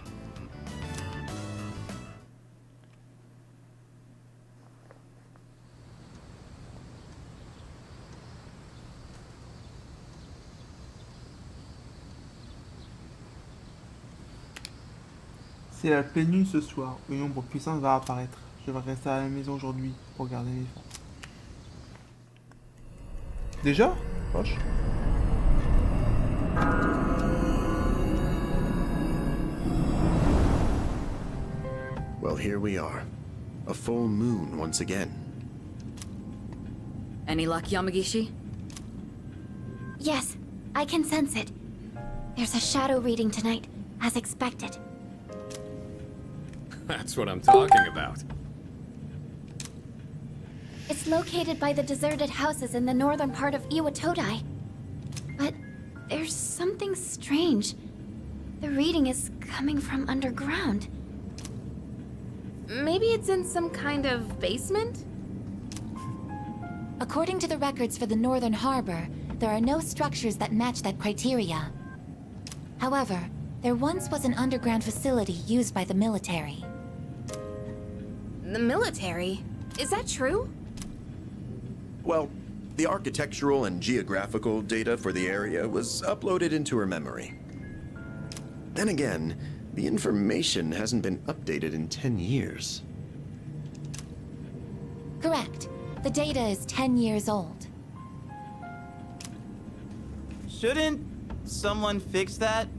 C'est la pleine lune ce soir. Une ombre puissante va apparaître. Je vais rester à la maison aujourd'hui pour garder les forces. Déjà? Poche. Well, here we are. A full moon once again. Any luck, Yamagishi? Yes, I can sense it. There's a shadow reading tonight, as expected. That's what I'm talking about. It's located by the deserted houses in the northern part of Iwatodai. But there's something strange. The reading is coming from underground. Maybe it's in some kind of basement? According to the records for the northern harbor, there are no structures that match that criteria. However, there once was an underground facility used by the military. The military? Is that true? Well, the architectural and geographical data for the area was uploaded into her memory. Then again, the information hasn't been updated in 10 years. Correct. The data is 10 years old. Shouldn't someone fix that?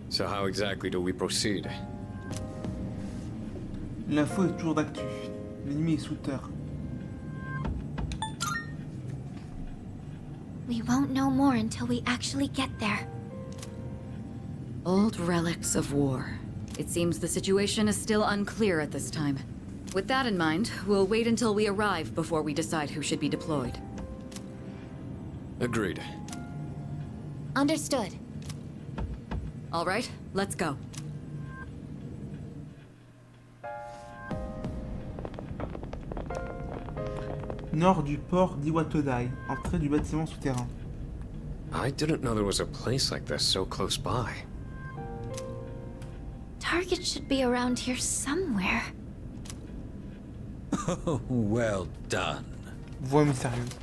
So how exactly do we proceed? L'info est toujours d'actu. L'ennemi est sous terre. We won't know more until we actually get there. Old relics of war. It seems the situation is still unclear at this time. With that in mind, we'll wait until we arrive before we decide who should be deployed. Agreed. Understood. All right, let's go. nord du port d'Iwatodai, entrée du bâtiment souterrain. I didn't know there was a place like this so close by. Target should be around here somewhere. Oh, well done. Voix mystérieuse.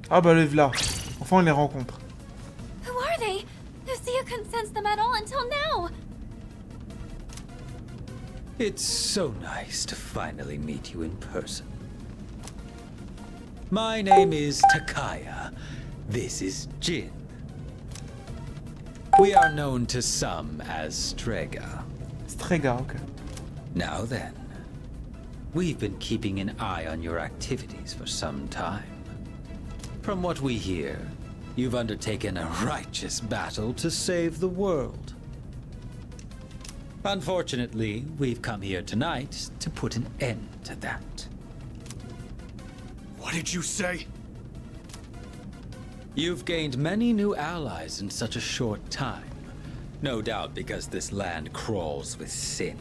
Ah bah les v'là. Enfin on les rencontre. Who are they? Lucia couldn't sense them at all until now. It's so nice to finally meet you in person. My name is Takaya. This is Jin. We are known to some as Strega. Strega, ok. Now then, we've been keeping an eye on your activities for some time. From what we hear, you've undertaken a righteous battle to save the world. Unfortunately, we've come here tonight to put an end to that. What did you say? You've gained many new allies in such a short time. No doubt because this land crawls with sin.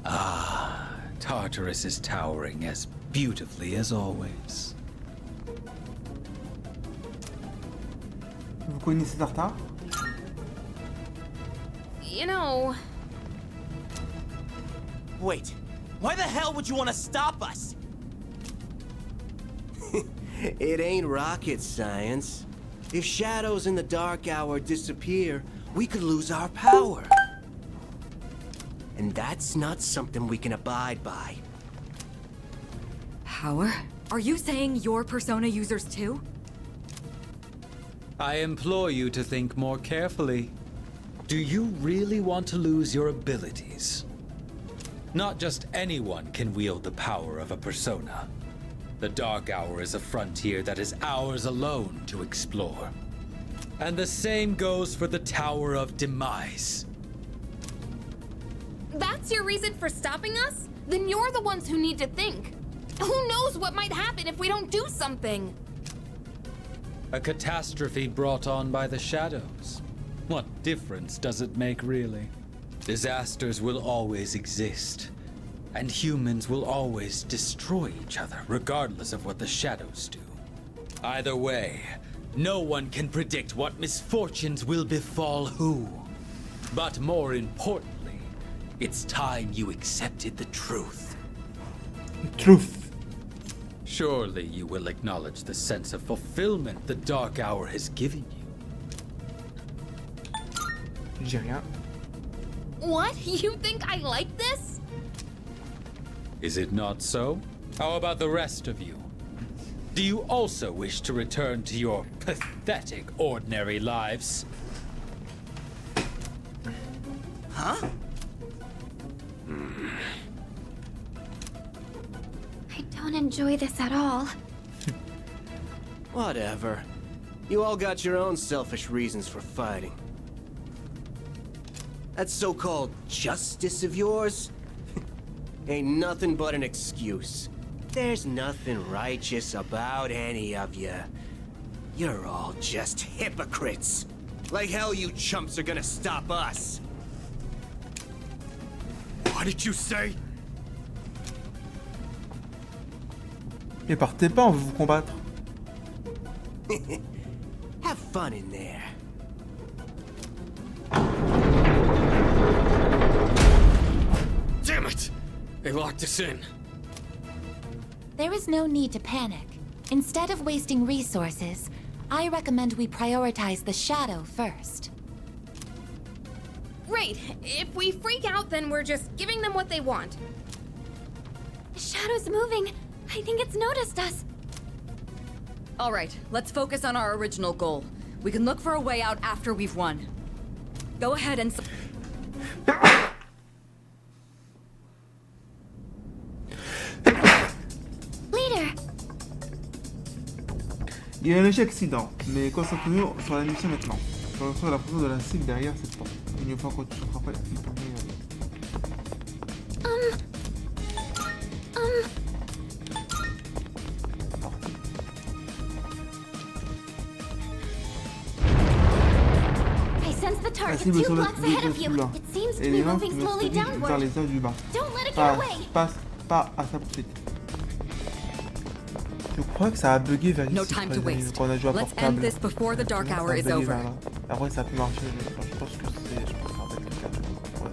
Ah, Tartarus is towering as beautifully as always. Vous connaissez Tartare? You know... Wait, why the hell would you want to stop us? It ain't rocket science. If shadows in the dark hour disappear, we could lose our power. And that's not something we can abide by. Power? Are you saying you're Persona users too? I implore you to think more carefully. Do you really want to lose your abilities? Not just anyone can wield the power of a persona. The Dark Hour is a frontier that is ours alone to explore. And the same goes for the Tower of Demise. That's your reason for stopping us? Then you're the ones who need to think. Who knows what might happen if we don't do something? A catastrophe brought on by the shadows. What difference does it make, really? Disasters will always exist, and humans will always destroy each other, regardless of what the shadows do. Either way, no one can predict what misfortunes will befall who. But more importantly, it's time you accepted the truth. Truth. Surely you will acknowledge the sense of fulfillment the Dark Hour has given you. J'ai rien. What? You think I like this? Is it not so? How about the rest of you? Do you also wish to return to your pathetic, ordinary lives? Huh? I don't enjoy this at all. Whatever. You all got your own selfish reasons for fighting. That so-called justice of yours ain't nothing but an excuse. There's nothing righteous about any of you. You're all just hypocrites. Like hell you chumps are gonna stop us. What did you say? Et partez pas, on veut vous combattre. Have fun in there. Damn it! They locked us in. There is no need to panic. Instead of wasting resources, I recommend we prioritize the shadow first. Right. If we freak out, then we're just giving them what they want. The shadow's moving. I think it's noticed us. All right, let's focus on our original goal. We can look for a way out after we've won. Go ahead and... Leader! Il y a un léger accident, mais concentrons-nous sur la mission maintenant. Je reçois la photo de la cible derrière cette porte. Une fois qu'on touchera pas, il permet... I sense the La target cible 2 sur le blocks ahead of you. là. It seems to Et be les lampes moving me slowly vers downward. les uns du bas. Don't let it get away. Passe pas à sa poursuite. Je crois que ça a bugué vers ici No time to waste. quand on a joué à Let's portable. end this before the dark Ça a hour is bugué over. vers là. Après ça a pu marcher, mais enfin, je pense que c'est... Je pense que ça va être le cas. Ouais,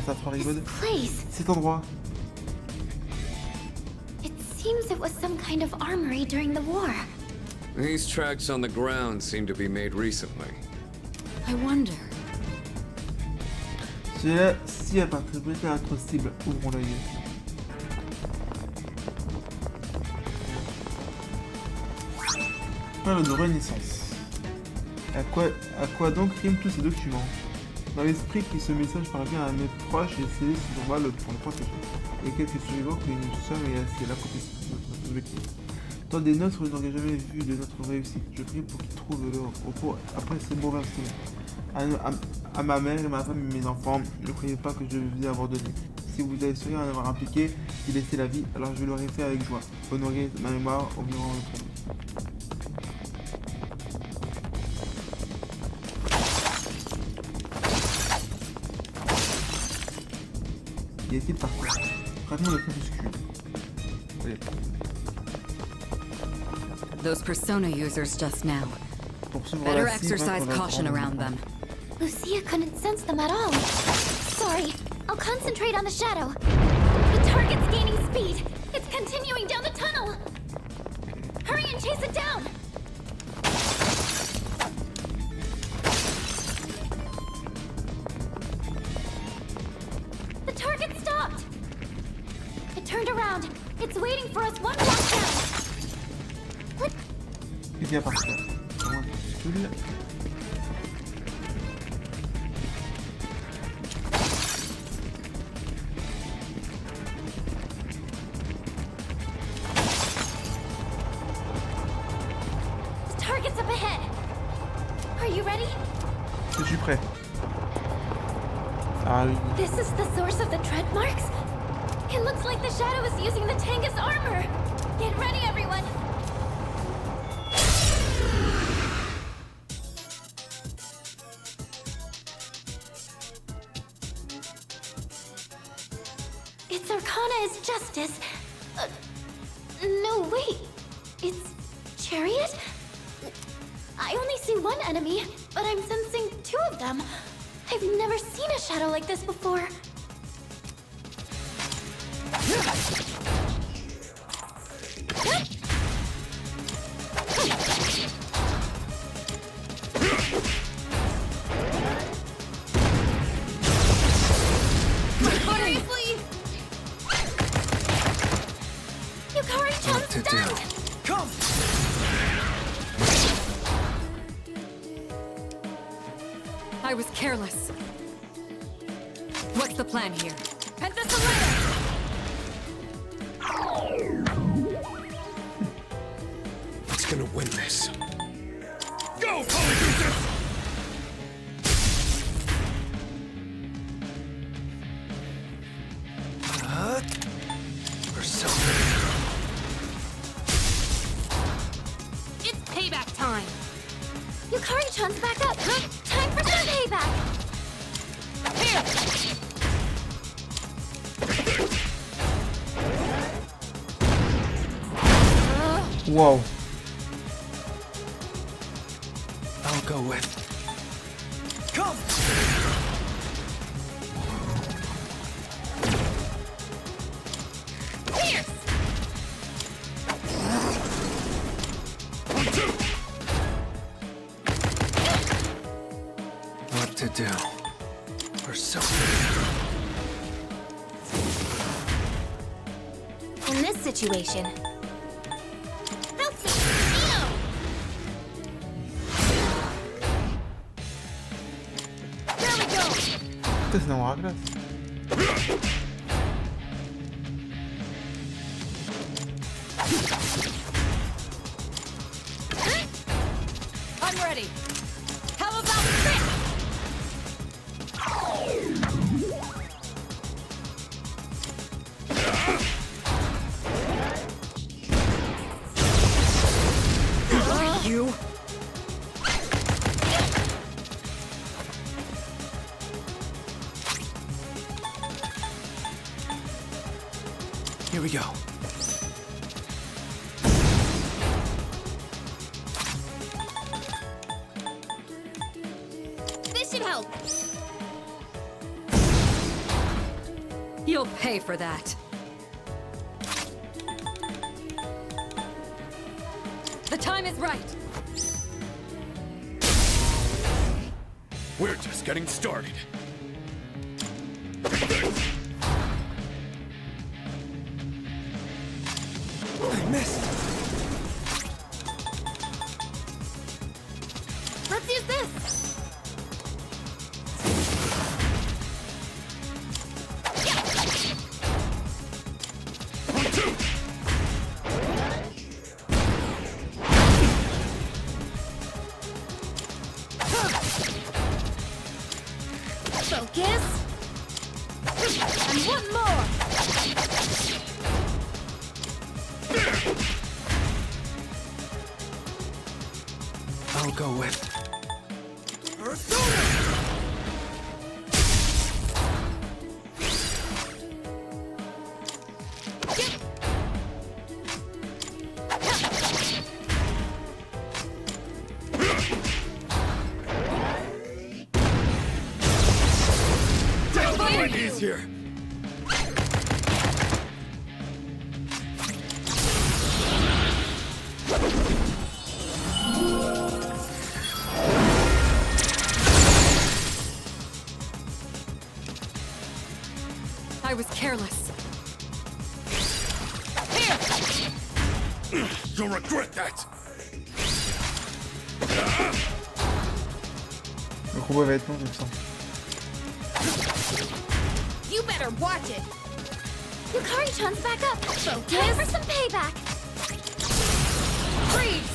ça fera rigolo. Place. Cet endroit. It seems it was some kind of armory during the war. These tracks on the ground seem to be made recently. I wonder. Celui-là, si elle part triplée à notre cible, ouvrons l'œil. Parle de renaissance. À quoi donc riment tous ces documents? Dans l'esprit que ce message parvient à mes proches, j'ai scellé ce droit pour le protéger. Et quelques survivants que nous sommes et c'est l'accomplissement de notre objectif. Tant des nôtres n'auraient jamais vu de notre réussite. Je prie pour qu'ils trouvent leur repos après ces mauvais instruments. À ma mère et ma femme et mes enfants, ne croyez pas que je vous ai abandonné. Si vous avez souhaité en avoir impliqué et laissé la vie, alors je l'aurais fait avec joie. Honorez ma mémoire au vivant le premier. Y a-t-il par quoi? Fragment de crépuscule. Oui. Those persona users just now. Poursuivre Better la cible exercise pour la caution prendre. around them. Lucia couldn't sense them at all. Sorry, I'll concentrate on the shadow. The target's gaining speed. It's continuing down the tunnel. Hurry and chase it down. The target stopped. It turned around. It's waiting for us one block down. What? Qu'est-ce qu'il y a par terre? Fragment de crépuscule. The target's up ahead. Are you ready? Je suis prêt. Ah oui. This is the source of the tread marks? It looks like the shadow is using the Tangus armor. Get ready, everyone. Its arcana is justice. No, wait. It's chariot? I only see one enemy, but I'm sensing two of them. I've never seen a shadow like this before. Seriously? Yukari-chan's done! Come! I was careless. What's the plan here? It's gonna win this. Go, Polyjuices! It's payback time. Yukari-chan's back up! Time for some payback! Wow. I'll go with. Come! What to do? Or something. In this situation, Putain, c'est dans la glace. I'm ready. How about this? You? Here we go. You'll pay for that. The time is right. We're just getting started. I missed. Let's use this! Focus. And one more. I'll go with. Down on my knees here. I was careless. You'll regret that. Le combat va être long, je le sens. You better watch it! Yukari-chan's back up. Focus. Time for some payback. Freeze!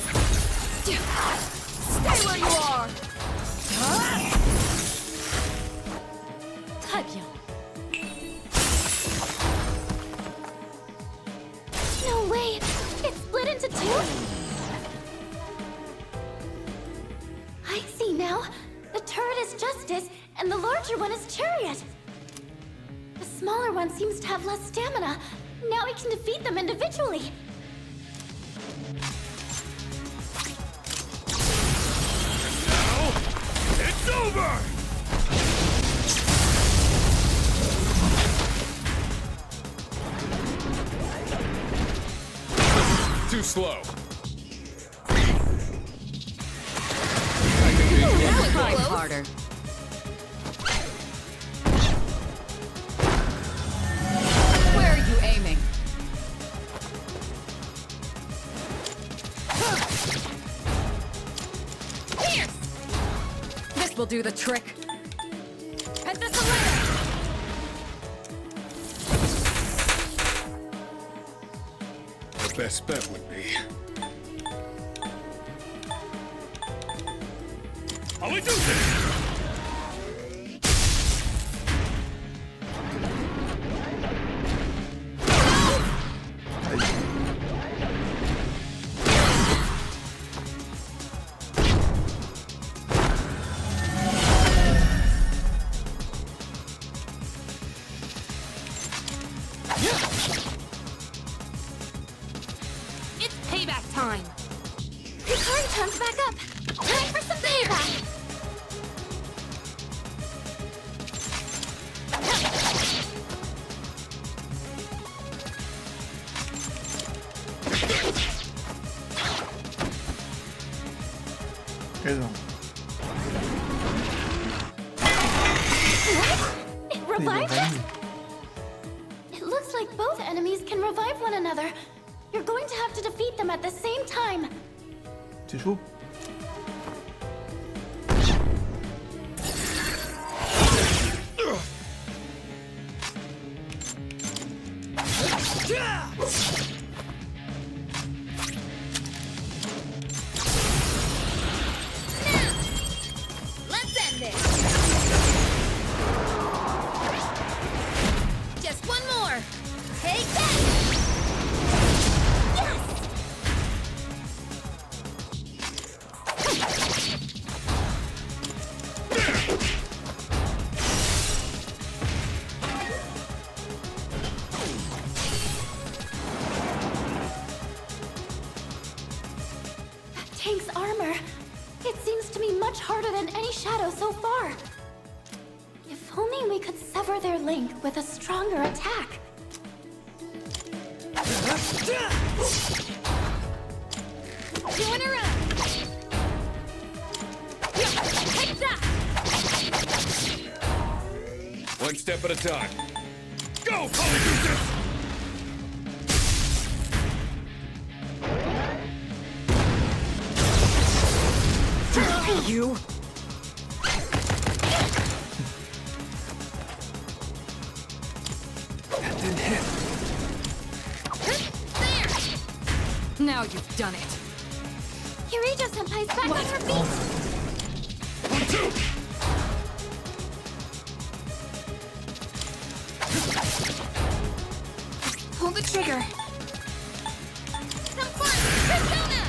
Stay where you are! Très bien. No way! It's split into two? I see now. The turret is Justice, and the larger one is Chariot. The smaller one seems to have less stamina. Now we can defeat them individually. Now, it's over! Too slow. Try harder. Where are you aiming? Pierce! This will do the trick. Head this away! The best bet would be. How we do this? It's payback time! Yukari-chan's back up. Time for some payback. Raison. What? It revived it? It looks like both enemies can revive one another. You're going to have to defeat them at the same time. C'est chaud. Let's end this! Just one more! Take that! Yes! That tank's armor. It seems to me much harder than any shadow so far. If only hoping we could sever their link with a stronger attack. Doing a run. Take that. One step at a time. Go, Polyjuices! You? That didn't hit. Now you've done it. Kirija-senpai's back on her feet! 1, 2! Pull the trigger. Some fun. Persona.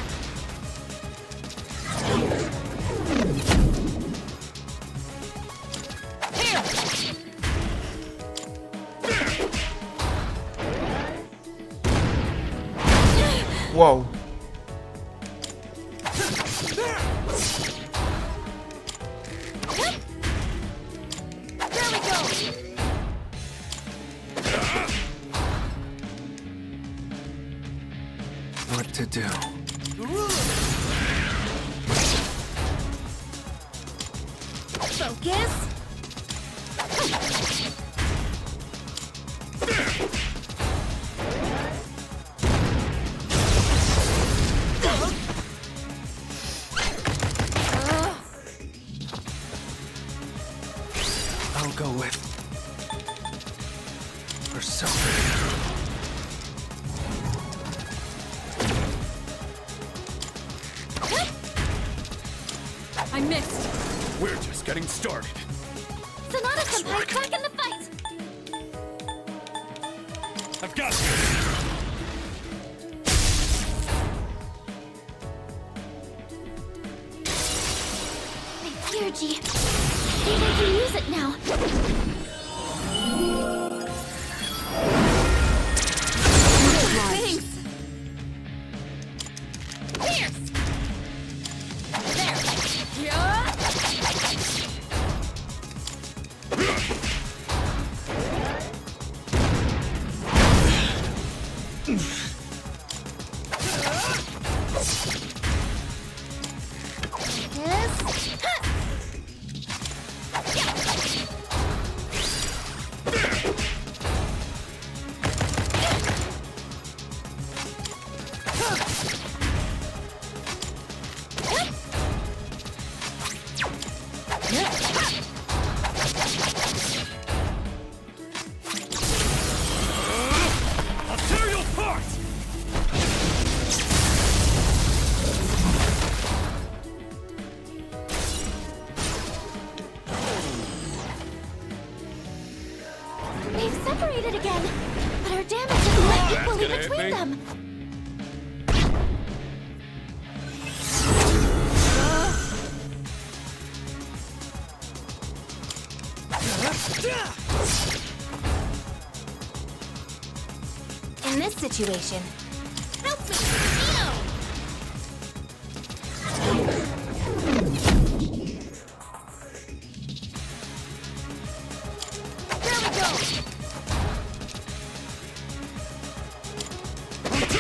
Here. Wow. There we go. What to do? Focus. I'll go with Persona. I missed. We're just getting started. Sonata-senpai's back in the fight! I've got this! My Kirji. Maybe I can use it now. Thanks. Pierce. There. Yeah. I'll tear you apart! They've separated again, but our damage is split equally gonna hit between me. them. In this situation, Help me. Neo. There we go. 1, 2!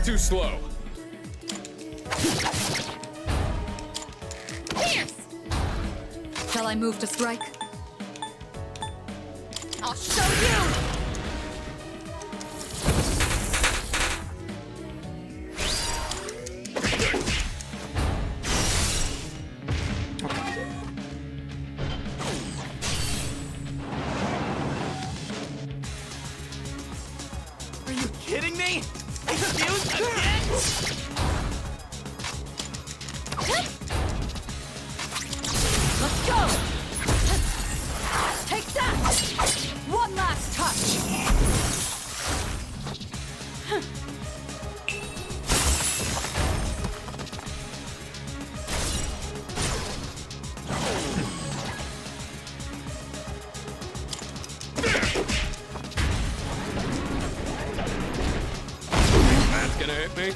Too slow. Pierce. Shall I move to strike? I'll show you. Are you kidding me? Excuse again? Let's go. Take that. One last touch. gonna hit me?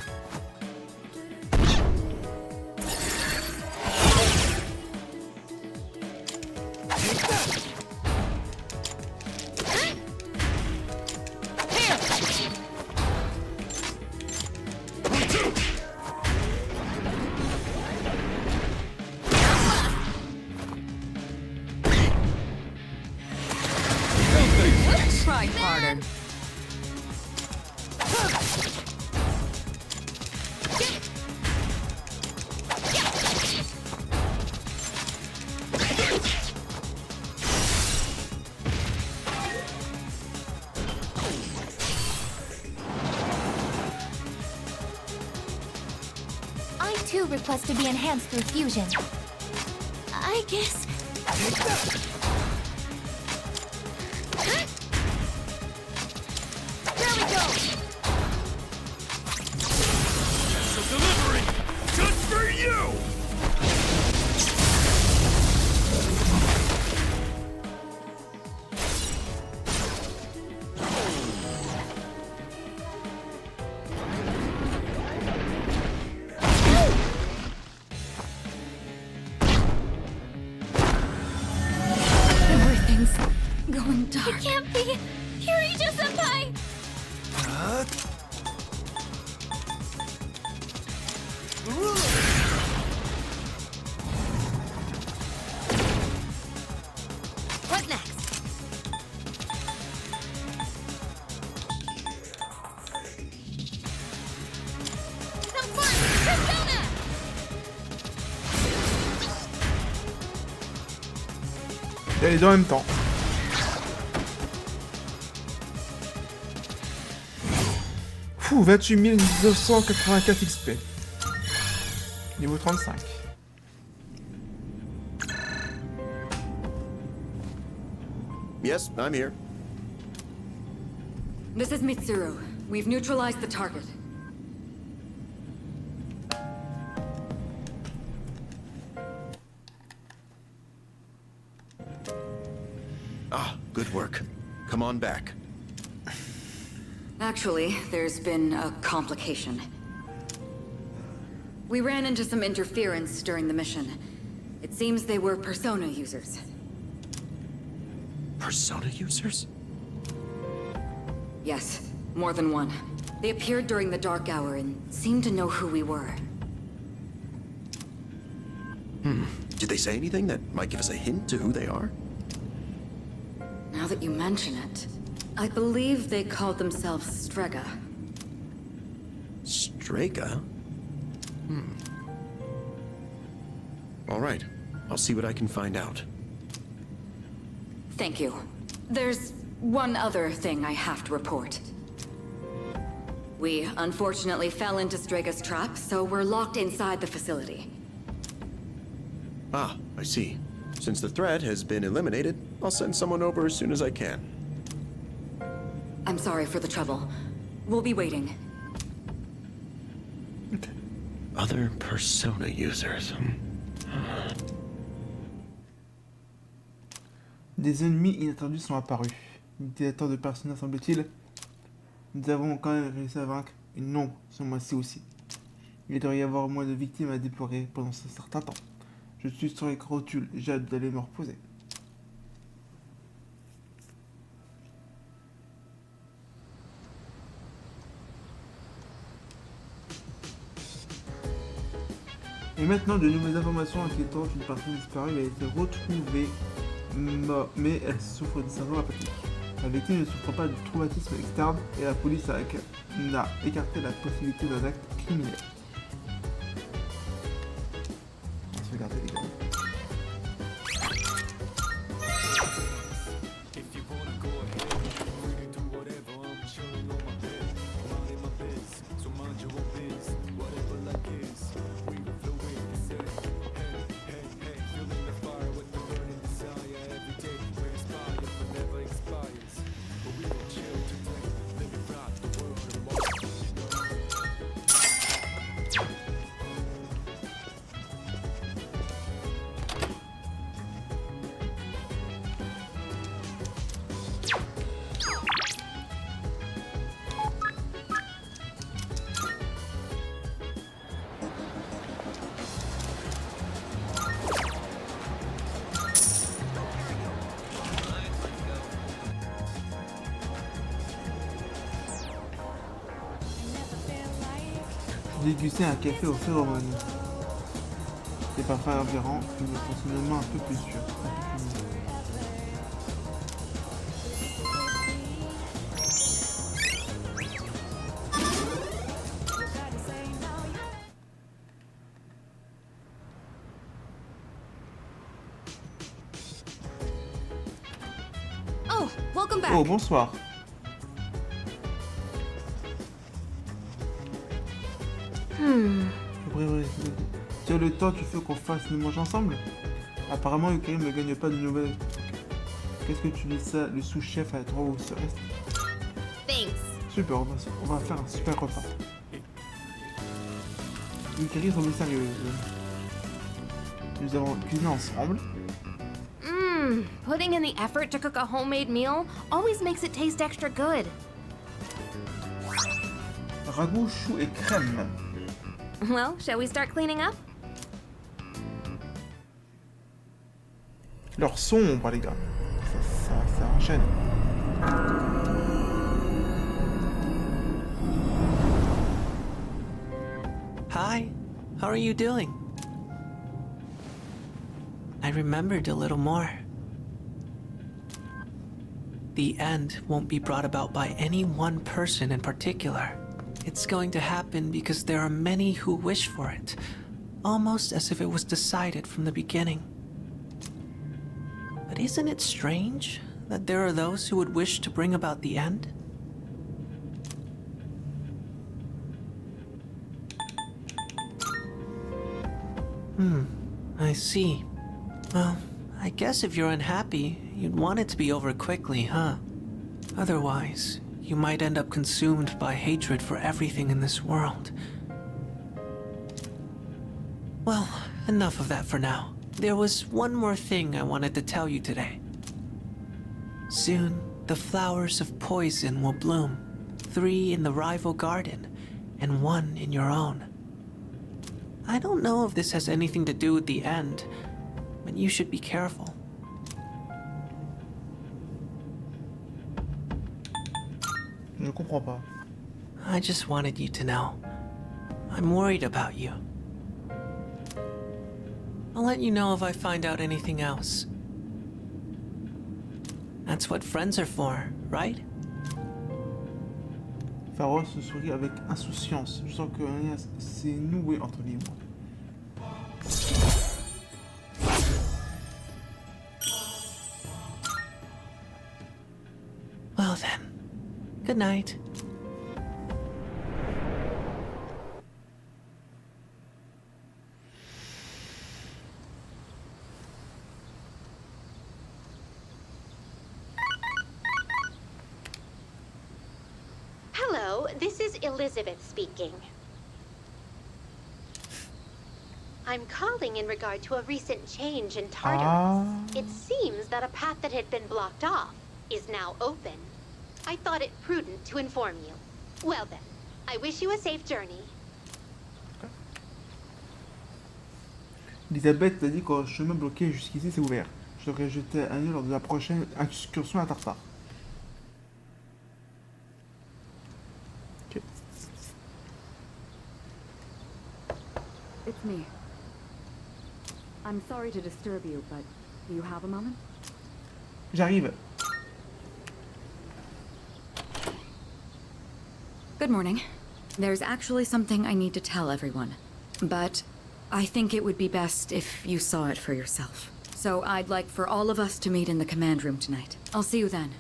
Try harder. I too request to be enhanced through fusion. I guess. There we go! Special delivery! Just for you! Everything's going dark. It can't be! Kirito-senpai! What next? Some fun! Persona! Il y a les deux en même temps. Fou, 28 984 XP. Niveau 35. Yes, I'm here. This is Mitsuru. We've neutralized the target. Ah, good work. Come on back. Actually, there's been a complication. We ran into some interference during the mission. It seems they were Persona users. Persona users? Yes, more than one. They appeared during the dark hour and seemed to know who we were. Did they say anything that might give us a hint to who they are? Now that you mention it, I believe they called themselves Strega. Strega? All right. I'll see what I can find out. Thank you. There's one other thing I have to report. We unfortunately fell into Strega's trap, so we're locked inside the facility. Ah, I see. Since the threat has been eliminated, I'll send someone over as soon as I can. I'm sorry for the trouble. We'll be waiting. Other Persona users. Des ennemis inattendus sont apparus. Utilisateur de Persona, semble-t-il. Nous avons quand même réussi à vaincre une nombre ce mois-ci aussi. Il devrait y avoir moins de victimes à déplorer pendant ce certain temps. Je suis sur les rotules, j'ai hâte d'aller me reposer. Et maintenant, de nouvelles informations inquiétantes. Une personne disparue a été retrouvée, mais elle souffre de syndrome apathique. La victime ne souffre pas de traumatisme externe et la police n'a écarté la possibilité d'un acte criminel. On va se regarder les gars. Déguster un café aux phéromones. Des parfums environs, le fonctionnement un peu plus sûr. Un peu plus mieux. Oh, welcome back. Oh, bonsoir. Tu as le temps, tu veux qu'on fasse une mange ensemble? Apparemment, Ukraine ne gagne pas de nouvelles. Qu'est-ce que tu dis ça? Le sous-chef a droit au reste. Thanks. Super, on va faire un super repas. Ukraine sont sérieux. Nous avons cuisiné ensemble. Putting in the effort to cook a homemade meal always makes it taste extra good. Ragoût, chou et crème. Well, shall we start cleaning up? Leur sombre, les gars. Ça enchaîne. Hi, how are you doing? I remembered a little more. The end won't be brought about by any one person in particular. It's going to happen because there are many who wish for it, almost as if it was decided from the beginning. But isn't it strange that there are those who would wish to bring about the end? I see. Well, I guess if you're unhappy, you'd want it to be over quickly, huh? Otherwise, you might end up consumed by hatred for everything in this world. Well, enough of that for now. There was one more thing I wanted to tell you today. Soon, the flowers of poison will bloom. 3 in the rival garden, and 1 in your own. I don't know if this has anything to do with the end, but you should be careful. Je comprends pas. I just wanted you to know. I'm worried about you. I'll let you know if I find out anything else. That's what friends are for, right? Pharos sourit avec insouciance. Je sens que rien s'est noué entre lui et moi. Well then, good night. Hello, this is Elizabeth speaking. I'm calling in regard to a recent change in Tartarus. It seems that a path that had been blocked off is now open. I thought it prudent to inform you. Well then, I wish you a safe journey. Elisabeth a dit que le chemin bloqué jusqu'ici s'est ouvert. Je devrais jeter un œil lors de la prochaine excursion à Tartare. Ok. It's me. I'm sorry to disturb you, but do you have a moment? J'arrive. Good morning. There's actually something I need to tell everyone, but I think it would be best if you saw it for yourself. So I'd like for all of us to meet in the command room tonight. I'll see you then.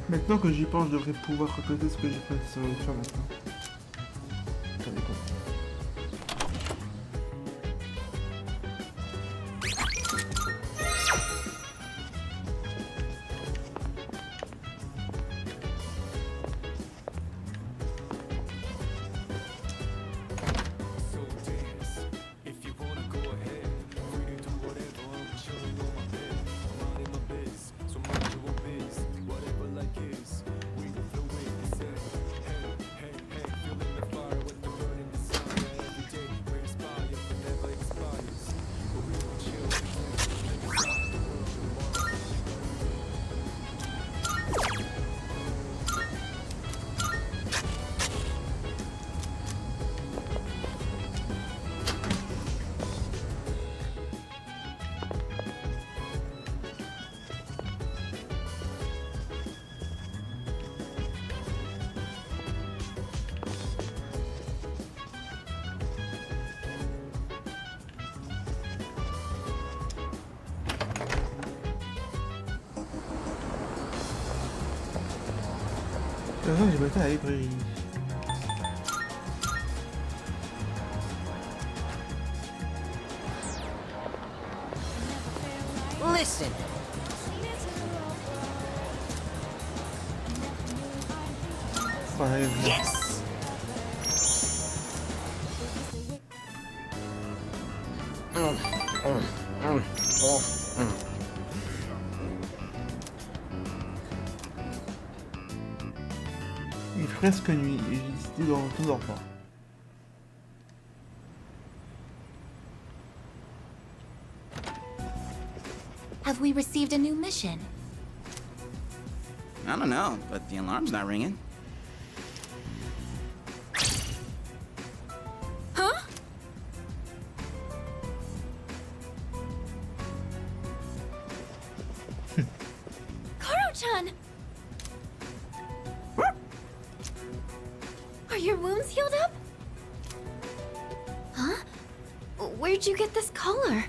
Maintenant que j'y pense, je devrais pouvoir reconnaître ce que j'ai fait sur le faire maintenant. Attendez, quoi. J'ai battu à la librairie. Listen. Yes. Il est presque nuit et j'ai décidé de rentrer dans le pas. Have we received a new mission? I don't know, but the alarm's not ringing. Huh? Karo-chan! Are your wounds healed up? Huh? Where'd you get this collar?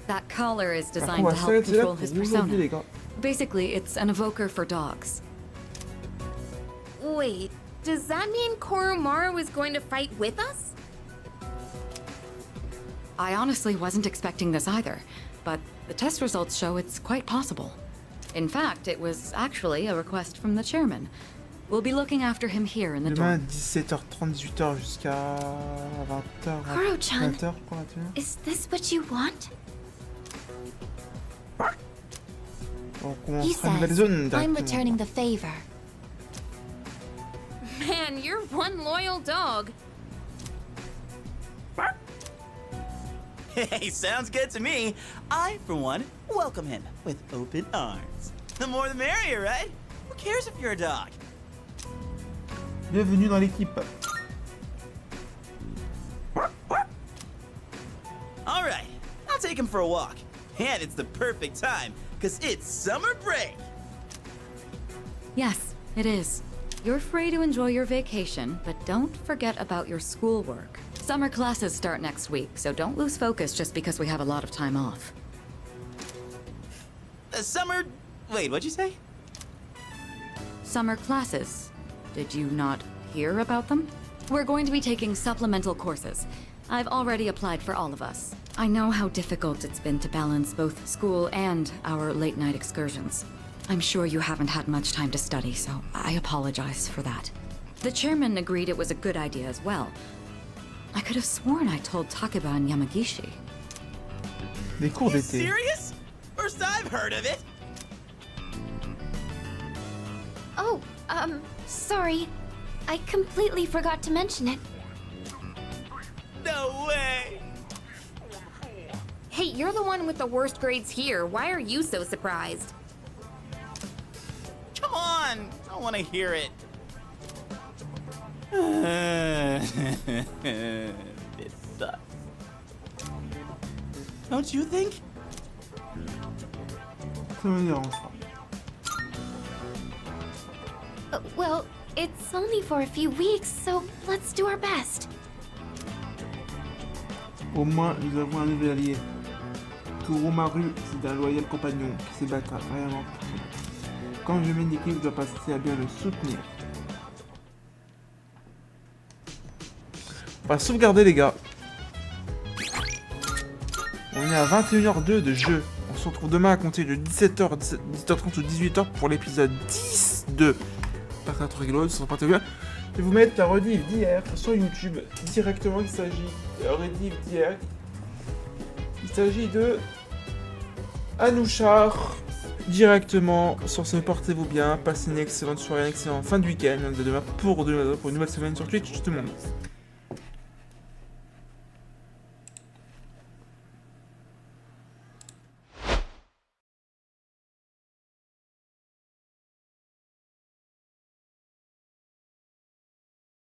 That collar is Par designed contre, to on va help s'arrêter là control pour his aujourd'hui, les persona. gars. Basically, it's an evoker for dogs. Wait, does that mean Koromaru is going to fight with us? I honestly wasn't expecting this either, but the test results show it's quite possible. In fact, it was actually a request from the chairman. We'll be looking after him here in the Demain, dorm. 17h30, 18h jusqu'à 20h. Karo-chan, 20h, quoi, tu vois. is this what you want? On He commencera une nouvelle says, zone I'm directement. returning the favor. Man, you're one loyal dog. Hey, sounds good to me. I, for one, welcome him with open arms. The more the merrier, right? Who cares if you're a dog? Bienvenue dans l'équipe. All right, I'll take him for a walk. And it's the perfect time, because it's summer break. Yes, it is. You're free to enjoy your vacation, but don't forget about your schoolwork. Summer classes start next week, so don't lose focus just because we have a lot of time off. Summer... Wait, what'd you say? Summer classes. Did you not hear about them? We're going to be taking supplemental courses. I've already applied for all of us. I know how difficult it's been to balance both school and our late-night excursions. I'm sure you haven't had much time to study, so I apologize for that. The chairman agreed it was a good idea as well. I could have sworn I told Takeba and Yamagishi. Des cours You d'été. serious? First I've heard of it. Oh, sorry. I completely forgot to mention it. No way. Hey, you're the one with the worst grades here. Why are you so surprised? Come on, I want to hear it. This sucks. Don't you think? Ça me dérange pas. Well, it's only for a few weeks, so let's do our best. Au moins, nous avons un nouvel allié. Koromaru, c'est un loyal compagnon qui se battra vraiment pour nous. Quand je mène l'équipe, je dois passer à bien le soutenir. On va sauvegarder, les gars. On est à 21h02 de jeu. On se retrouve demain à compter de 17h, 17h30 ou 18h pour l'épisode 10 de Parc Trop Rigolo. Je vais vous mettre la rediff d'hier sur YouTube directement. Il s'agit de la rediff d'hier. Il s'agit de Anouchar directement. Sur ce, portez-vous bien. Passez une excellente soirée, une excellente fin de week-end. De demain pour une nouvelle semaine sur Twitch, tout le monde.